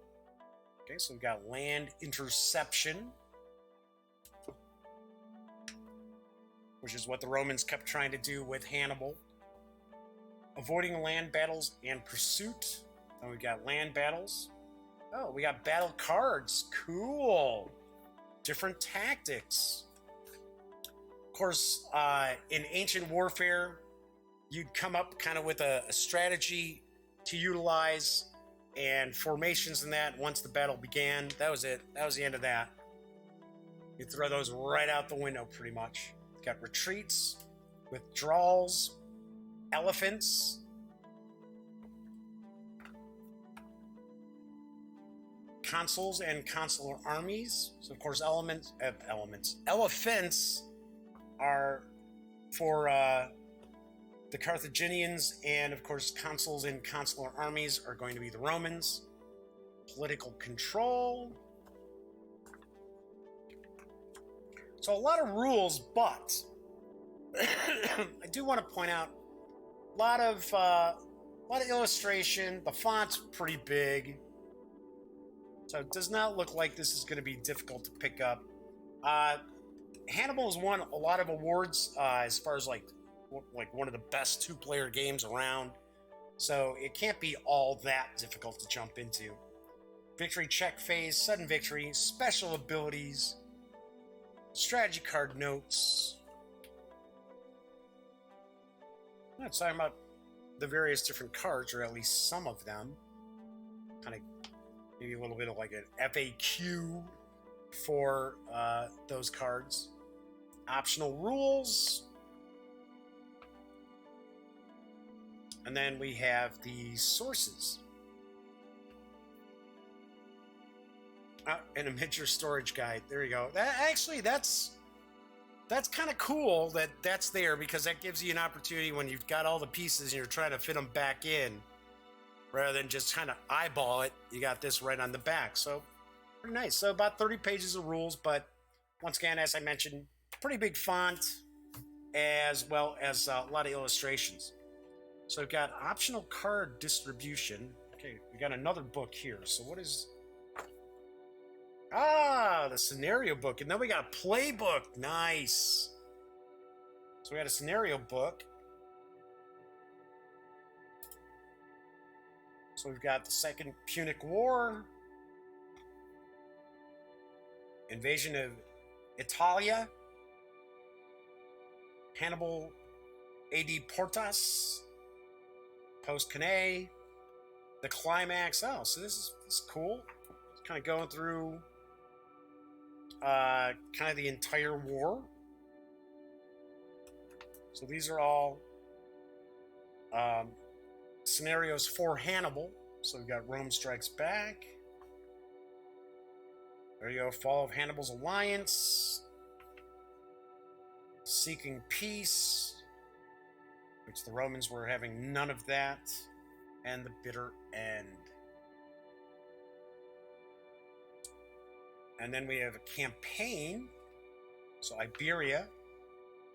Speaker 1: Okay, so we've got land interception, which is what the Romans kept trying to do with Hannibal. Avoiding land battles and pursuit. And we've got land battles. Oh, we got battle cards. Cool. Different tactics. Of course, in ancient warfare, you'd come up kind of with a strategy to utilize and formations in that. Once the battle began, that was it. That was the end of that. You throw those right out the window pretty much. Got retreats, withdrawals, elephants, consuls and consular armies. So of course elephants are for the Carthaginians, and of course consuls and consular armies are going to be the Romans. Political control. So a lot of rules, but I do want to point out a lot of illustration. The font's pretty big, so it does not look like this is going to be difficult to pick up. Hannibal has won a lot of awards as far as like one of the best two-player games around, so it can't be all that difficult to jump into. Victory check phase, sudden victory, special abilities, strategy card notes. It's talking about the various different cards, or at least some of them. Kind of maybe a little bit of like an FAQ for those cards. Optional rules. And then we have the sources. And a miniature storage guide. There you go. That's kind of cool that that's there, because that gives you an opportunity when you've got all the pieces and you're trying to fit them back in, rather than just kind of eyeball it. You got this right on the back. So pretty nice. So about 30 pages of rules, but once again, as I mentioned, pretty big font, as well as a lot of illustrations. So we've got optional card distribution. Okay, we got another book here. So what is... the scenario book. And then we got a playbook. Nice. So we got a scenario book. So we've got the Second Punic War, invasion of Italia, Hannibal AD Portas, Post Cannae, the climax. Oh, so this is cool. It's kind of going through kind of the entire war. So these are all scenarios for Hannibal. So we've got Rome Strikes Back. There you go. Fall of Hannibal's Alliance. Seeking Peace, which the Romans were having none of that. And the Bitter End. And then we have a campaign. So Iberia.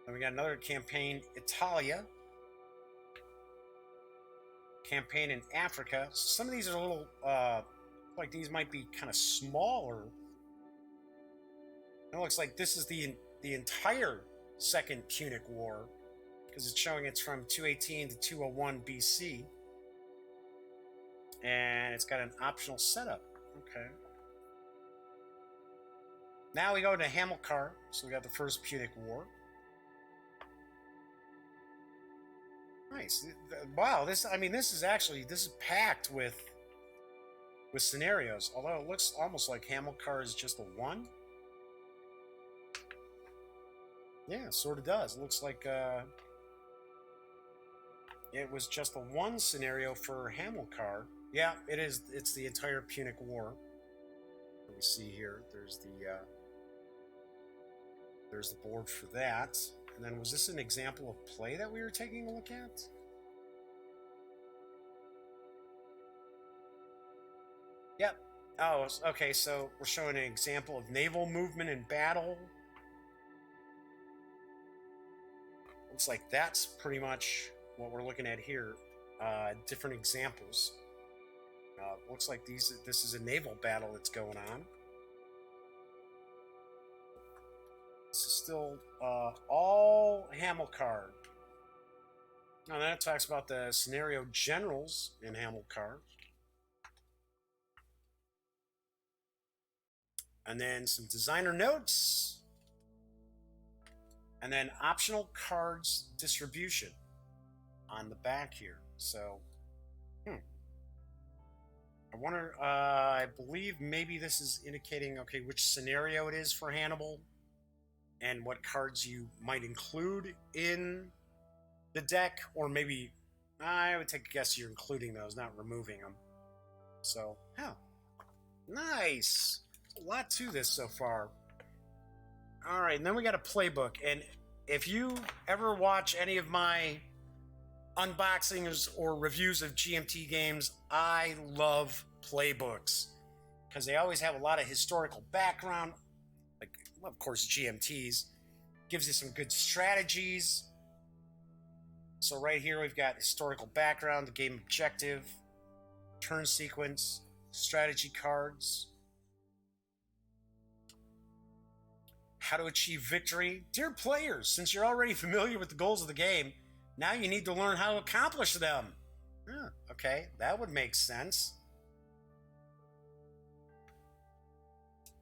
Speaker 1: And we got another campaign, Italia. Campaign in Africa. So some of these are a little, like these might be kind of smaller. It looks like this is the entire Second Punic War, because it's showing it's from 218 to 201 BC. And it's got an optional setup. Okay. Now we go to Hamilcar. So we got the First Punic War. Nice. Wow, this is packed with scenarios. Although it looks almost like Hamilcar is just a one. Yeah, sort of does. It looks like it was just the one scenario for Hamilcar. Yeah, it is. It's the entire Punic War. Let me see here. There's the board for that. And then, was this an example of play that we were taking a look at? Yep. Oh, okay. So we're showing an example of naval movement in battle. looks like that's pretty much what we're looking at here. Different examples. Looks like this is a naval battle that's going on. This is still all Hamilcar. Now then it talks about the scenario generals in Hamilcar. And then some designer notes. And then optional cards distribution on the back here. So, I wonder, I believe maybe this is indicating, okay, which scenario it is for Hannibal and what cards you might include in the deck, or maybe, I would take a guess you're including those, not removing them. So, yeah, nice. A lot to this so far. All right, and then we got a playbook, and if you ever watch any of my unboxings or reviews of GMT games, I love playbooks because they always have a lot of historical background, like, of course, GMTs. Gives you some good strategies. So right here we've got historical background, the game objective, turn sequence, strategy cards, how to achieve victory. Dear players, since you're already familiar with the goals of the game, now you need to learn how to accomplish them. Yeah, okay, that would make sense.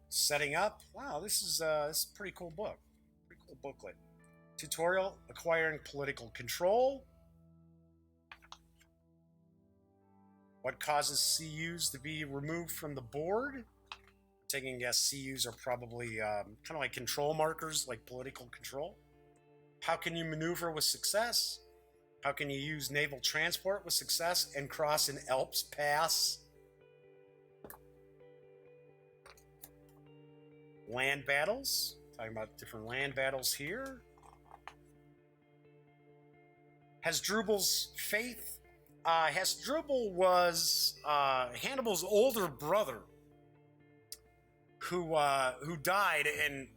Speaker 1: Setting up. Wow, this is a pretty cool book. Pretty cool booklet. Tutorial, acquiring political control. What causes CUs to be removed from the board? Taking a guess, CUs are probably kind of like control markers, like political control. How can you maneuver with success? How can you use naval transport with success and cross an Alps pass? Land battles. Talking about different land battles here. Hasdrubal's faith. Hasdrubal was Hannibal's older brother who died, and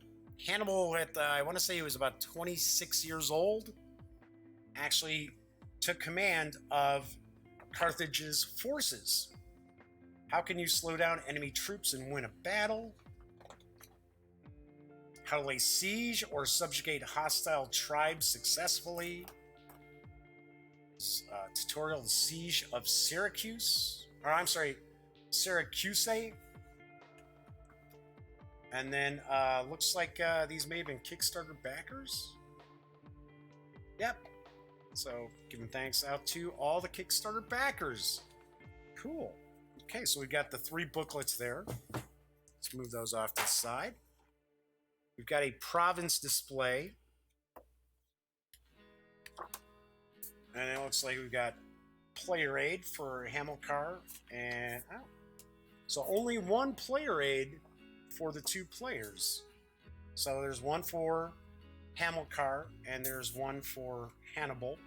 Speaker 1: Hannibal at I want to say he was about 26 years old, actually took command of Carthage's forces. How can you slow down enemy troops and win a battle? How to lay siege or subjugate hostile tribes successfully. Tutorial, the siege of Syracuse. Or I'm sorry, Syracuse. And then looks like these may have been Kickstarter backers. Yep. So giving thanks out to all the Kickstarter backers. Cool. Okay, so we've got the 3 booklets there. Let's move those off to the side. We've got a province display. And it looks like we've got player aid for Hamilcar. And so only 1 player aid for the 2 players. So there's 1 for Hamilcar and there's 1 for Hannibal.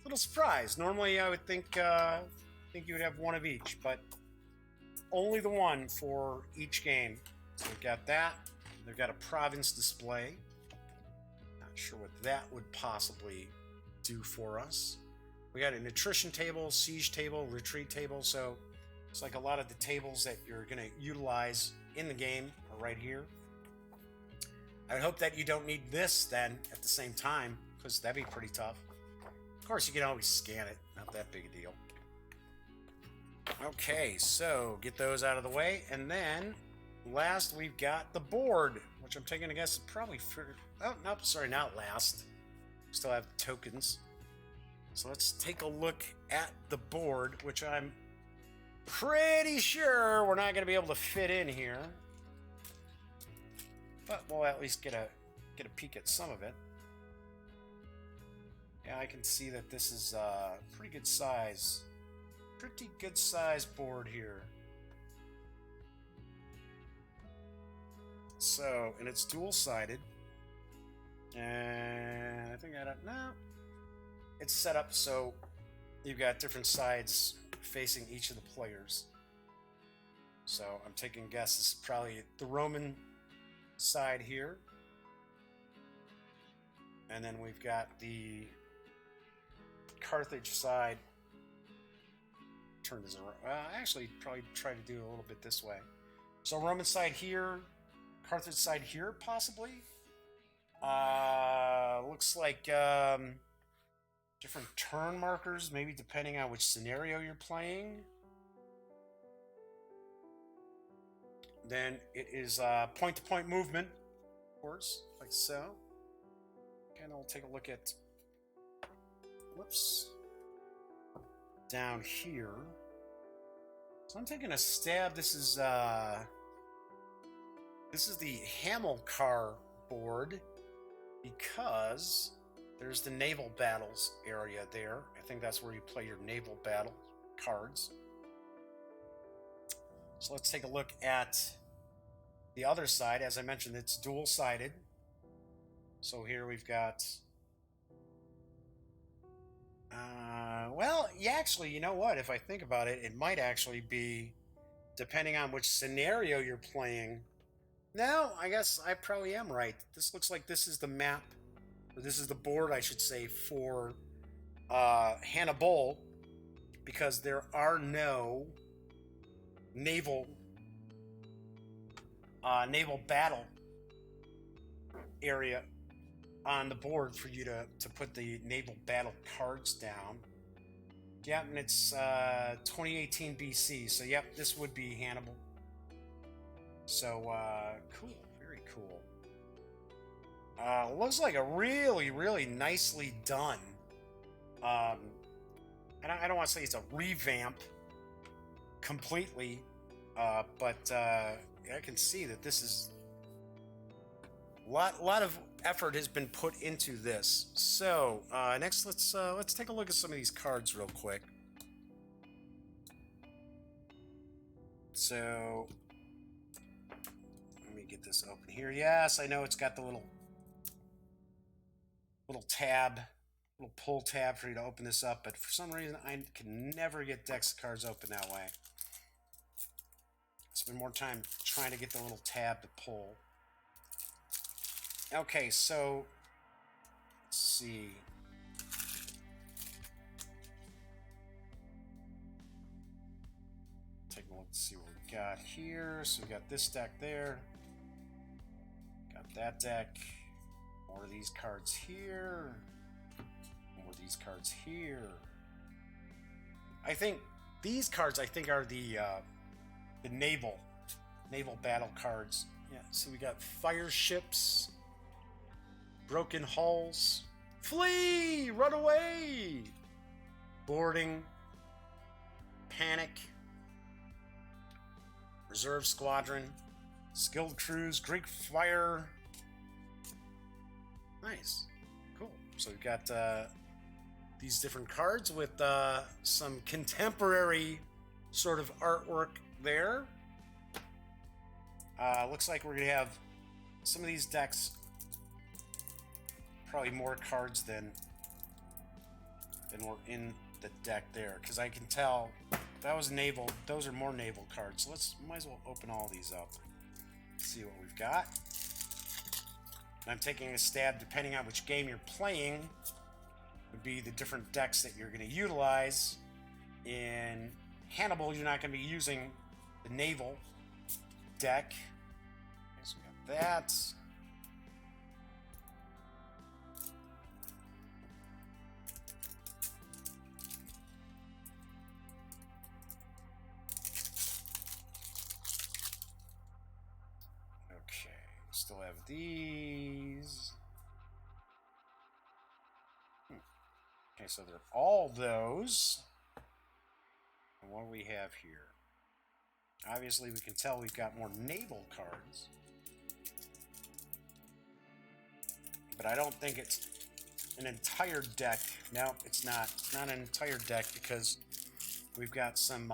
Speaker 1: Little surprise. Normally I would think you would have 1 of each, but only the 1 for each game. So we've got that. They've got a province display. Not sure what that would possibly do for us. We got an attrition table, siege table, retreat table. So it's like a lot of the tables that you're going to utilize in the game are right here. I would hope that you don't need this then at the same time, because that'd be pretty tough. Of course, you can always scan it. Not that big a deal. Okay, so get those out of the way. And then last, we've got the board, which I'm taking a guess is probably for... Oh, nope, sorry, not last. Still have the tokens. So let's take a look at the board, which I'm pretty sure we're not going to be able to fit in here. But we'll at least get a peek at some of it. Yeah, I can see that this is a pretty good size. Pretty good size board here. So, and it's dual-sided. And I think I don't know. It's set up so you've got different sides facing each of the players. So I'm taking a guess this is probably the Roman side here. And then we've got the Carthage side. Turn this around. Actually, probably try to do a little bit this way. So Roman side here, Carthage side here, possibly. Looks like different turn markers, maybe depending on which scenario you're playing. Then it is point-to-point movement, of course, like so. And I'll take a look at, whoops, down here. So I'm taking a stab. This is the Hamilcar board, because there's the naval battles area there. I think that's where you play your naval battle cards. So let's take a look at the other side. As I mentioned, it's dual-sided. So here we've got... well, yeah, actually, you know what? If I think about it, it might actually be, depending on which scenario you're playing. No, I guess I probably am right. This looks like this is the map, or this is the board, I should say, for Hannibal, because there are no naval battle area on the board for you to put the naval battle cards down. Yeah, and it's 2018 BC, so yep, this would be Hannibal. So, cool, very cool. Looks like a really, really nicely done. I don't want to say it's a revamp completely, but I can see that this is a lot of effort has been put into this. So next, let's take a look at some of these cards real quick. So let me get this open here. Yes, I know it's got the little tab, little pull tab for you to open this up, but for some reason I can never get decks of cards open that way. Spend more time trying to get the little tab to pull. Okay, so let's see. Take a look to see what we got here. So we got this deck there. Got that deck. More of these cards here. More of these cards here. I think these cards, are the naval battle cards. Yeah, so we got fire ships, broken hulls, flee, run away, boarding, panic, reserve squadron, skilled crews, Greek fire. Nice, cool. So we've got these different cards with some contemporary sort of artwork there. Looks like we're gonna have some of these decks, probably more cards than were in the deck there, because I can tell that was naval. Those are more naval cards. So might as well open all these up. See what we've got. And I'm taking a stab, depending on which game you're playing, would be the different decks that you're going to utilize. In Hannibal, you're not going to be using the naval deck. Okay, so we got that. Okay, still have these. Okay, so they're all those. And what do we have here? Obviously, we can tell we've got more naval cards. But I don't think it's an entire deck. No, it's not. It's not an entire deck because we've got some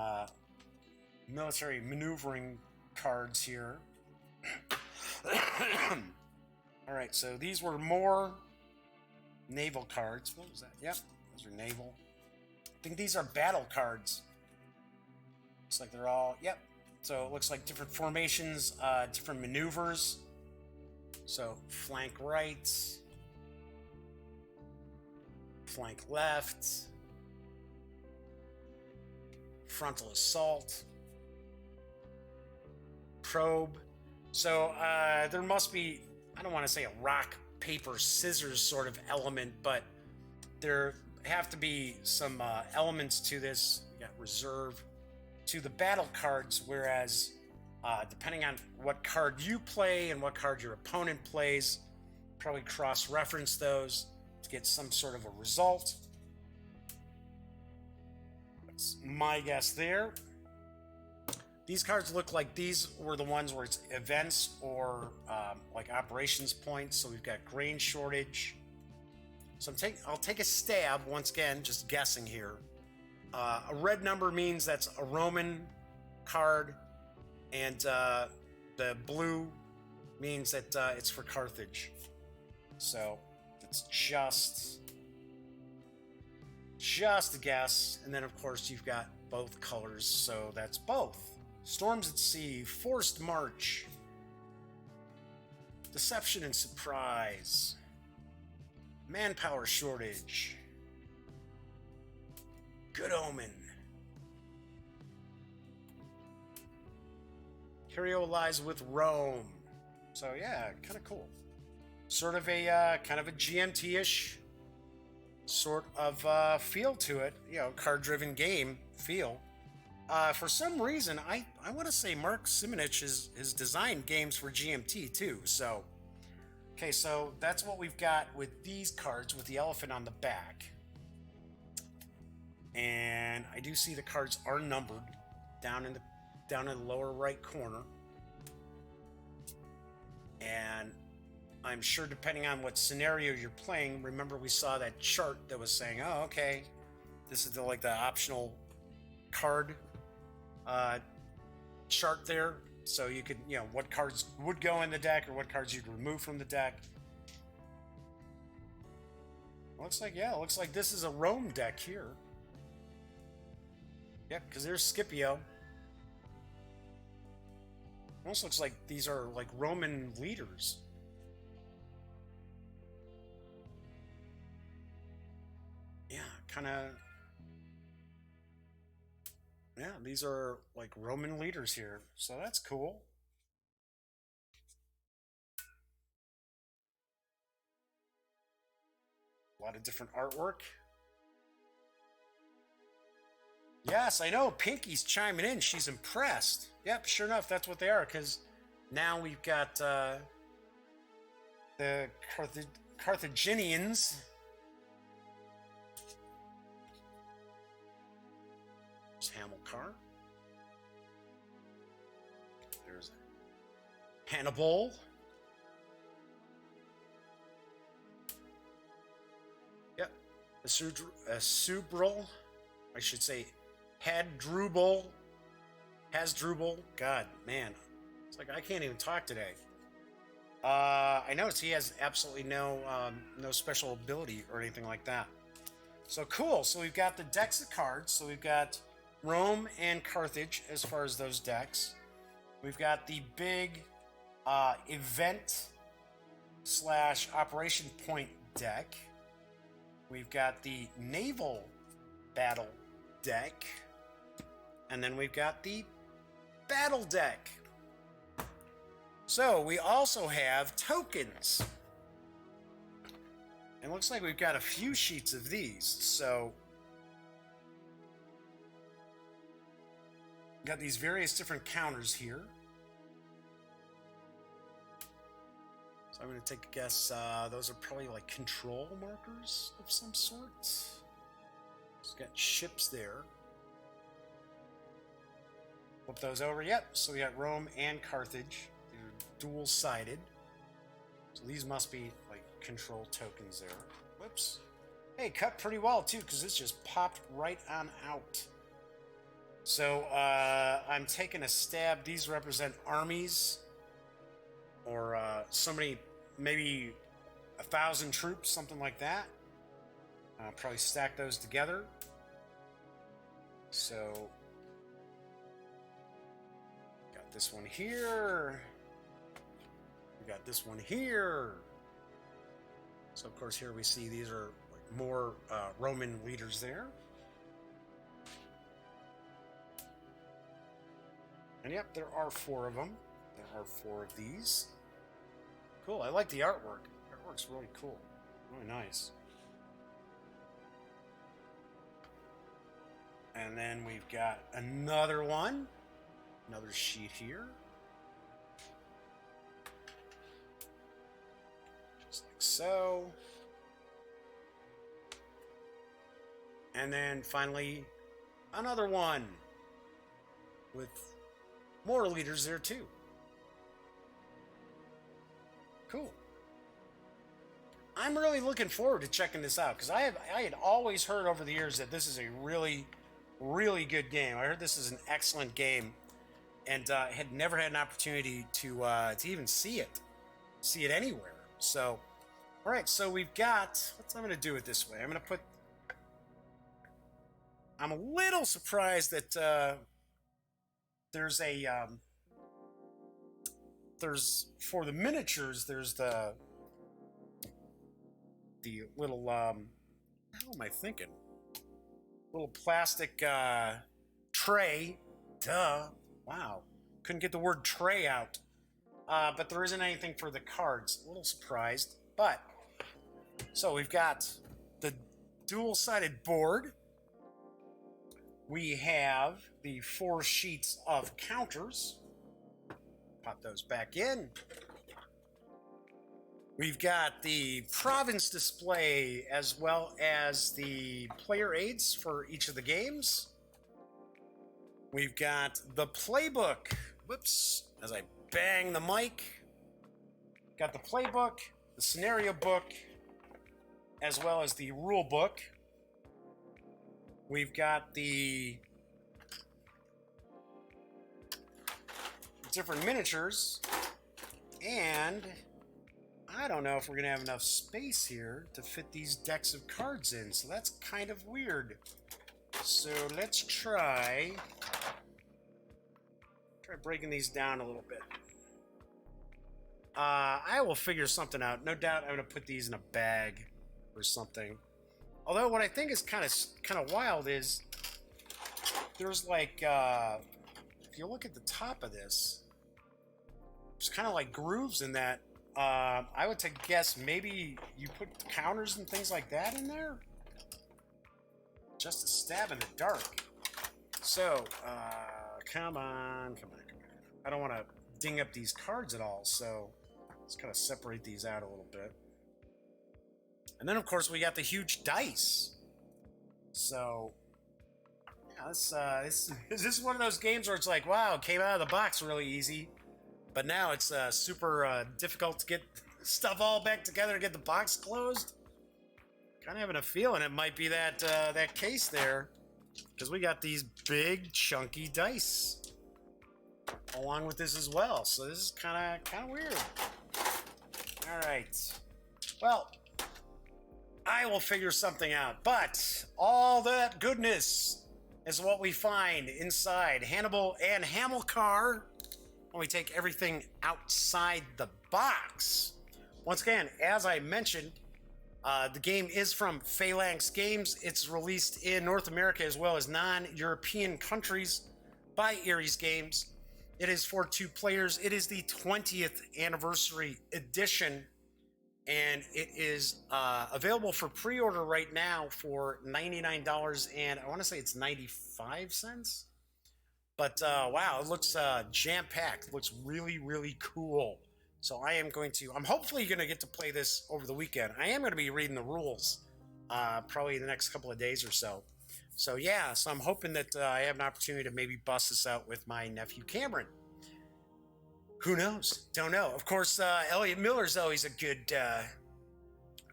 Speaker 1: military maneuvering cards here. Alright, so these were more naval cards. What was that? Yep, those are naval. I think these are battle cards. Looks like they're all, yep. So it looks like different formations, different maneuvers. So flank right, flank left, frontal assault, probe. So there must be, I don't want to say a rock, paper, scissors sort of element, but there have to be some elements to this. You got reserve to the battle cards, whereas depending on what card you play and what card your opponent plays, probably cross-reference those to get some sort of a result. That's my guess there. These cards look like these were the ones where it's events or like operations points. So we've got grain shortage. So I'll take a stab once again, just guessing here. A red number means that's a Roman card, and the blue means that it's for Carthage. So it's just a guess. And then of course you've got both colors, so that's both. Storms at sea, forced march, deception and surprise, manpower shortage, good omen, Curio lies with Rome. So yeah, kind of cool. Sort of a kind of a GMT-ish sort of feel to it, you know, card-driven game feel. For some reason, I want to say Mark Simonich has designed games for GMT too. So, okay, so that's what we've got with these cards with the elephant on the back. And I do see the cards are numbered down in the lower right corner. And I'm sure depending on what scenario you're playing, remember we saw that chart that was saying, oh, okay, this is like the optional card chart there, so you could, you know, what cards would go in the deck or what cards you'd remove from the deck. Looks like this is a Rome deck here. Yep, because there's Scipio. Almost looks like these are like Roman leaders. Yeah, kind of. Yeah, these are like Roman leaders here, so that's cool. A lot of different artwork. Yes, I know. Pinky's chiming in. She's impressed. Yep, sure enough, that's what they are, because now we've got the Carthaginians. Hamilcar. There's Hannibal. Yep. Asubral. I should say Hasdrubal. God, man. It's like I can't even talk today. I noticed he has absolutely no special ability or anything like that. So cool. So we've got the decks of cards. So we've got Rome and Carthage as far as those decks. We've got the big event / operation point deck. We've got the naval battle deck. And then we've got the battle deck. So we also have tokens. And it looks like we've got a few sheets of these. So got these various different counters here. So I'm going to take a guess. Those are probably like control markers of some sort. It's got ships there. Flip those over. Yep. So we got Rome and Carthage. They're dual-sided. So these must be like control tokens there. Whoops. Hey, cut pretty well too, because this just popped right on out. So I'm taking a stab. These represent armies, or somebody, maybe 1,000 troops, something like that. Probably stack those together. So got this one here. We got this one here. So of course here we see these are like more Roman leaders there. And yep, there are 4 of them. There are 4 of these. Cool, I like the artwork. The artwork's really cool. Really nice. And then we've got another one. Another sheet here. Just like so. And then finally, another one with more leaders there too. Cool. I'm really looking forward to checking this out because I had always heard over the years that this is a really, really good game. I heard this is an excellent game, and had never had an opportunity to even see it anywhere. So, all right. So we've got. What I'm going to do it this way. I'm going to put. I'm a little surprised that there's a there's for the miniatures. There's the little how am I thinking? Little plastic tray. Duh. Wow. Couldn't get the word tray out. But there isn't anything for the cards. A little surprised. But so we've got the dual-sided board. We have the 4 sheets of counters. Pop those back in. We've got the province display as well as the player aids for each of the games. We've got the playbook. Whoops, as I bang the mic. Got the playbook, the scenario book, as well as the rule book. We've got the different miniatures, and I don't know if we're going to have enough space here to fit these decks of cards in, so that's kind of weird. So let's try breaking these down a little bit. I will figure something out. No doubt I'm going to put these in a bag or something. Although what I think is kind of wild is there's like if you look at the top of this, there's kind of like grooves in that. I would guess maybe you put counters and things like that in there. Just a stab in the dark. So come on. I don't want to ding up these cards at all, so let's kind of separate these out a little bit. And then, of course, we got the huge dice. So, yeah, this is one of those games where it's like, wow, it came out of the box really easy, but now it's super difficult to get stuff all back together to get the box closed. Kind of having a feeling it might be that case there, because we got these big chunky dice along with this as well. So this is kind of weird. All right. Well, I will figure something out, but all that goodness is what we find inside Hannibal and Hamilcar when we take everything outside the box. Once again, as I mentioned, the game is from Phalanx Games. It's released in North America as well as non-European countries by Ares Games. It is for 2 players. It is the 20th anniversary edition, and it is available for pre-order right now for $99, and I want to say it's 95 cents. But wow, it looks jam-packed. It looks really, really cool. So I'm hopefully going to get to play this over the weekend. I am going to be reading the rules probably in the next couple of days or so. So yeah, so I'm hoping that I have an opportunity to maybe bust this out with my nephew Cameron. Who knows? Don't know. Of course, Elliot Miller's always a good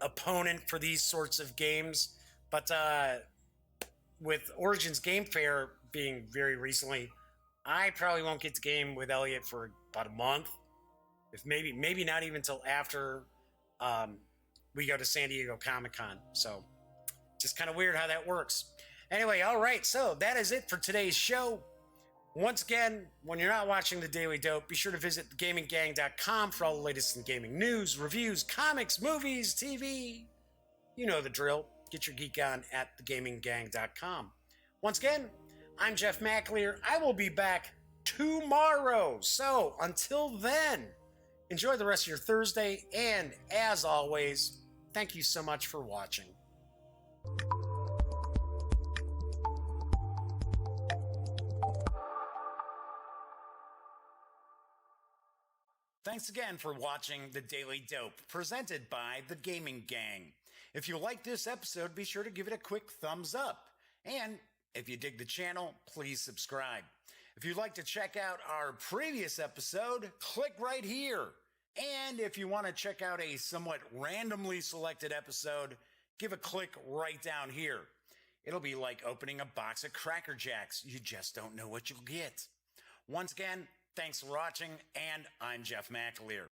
Speaker 1: opponent for these sorts of games. But with Origins Game Fair being very recently, I probably won't get to game with Elliot for about a month. If maybe not even until after we go to San Diego Comic-Con. So just kind of weird how that works. Anyway, all right. So that is it for today's show. Once again, when you're not watching The Daily Dope, be sure to visit gaminggang.com for all the latest in gaming news, reviews, comics, movies, TV. You know the drill. Get your geek on at thegaminggang.com. Once again, I'm Jeff McAleer. I will be back tomorrow. So until then, enjoy the rest of your Thursday. And as always, thank you so much for watching. Thanks again for watching The Daily Dope, presented by The Gaming Gang. If you like this episode, be sure to give it a quick thumbs up. And if you dig the channel, please subscribe. If you'd like to check out our previous episode, click right here. And if you want to check out a somewhat randomly selected episode, give a click right down here. It'll be like opening a box of Cracker Jacks. You just don't know what you'll get. Once again, thanks for watching, and I'm Jeff McAleer.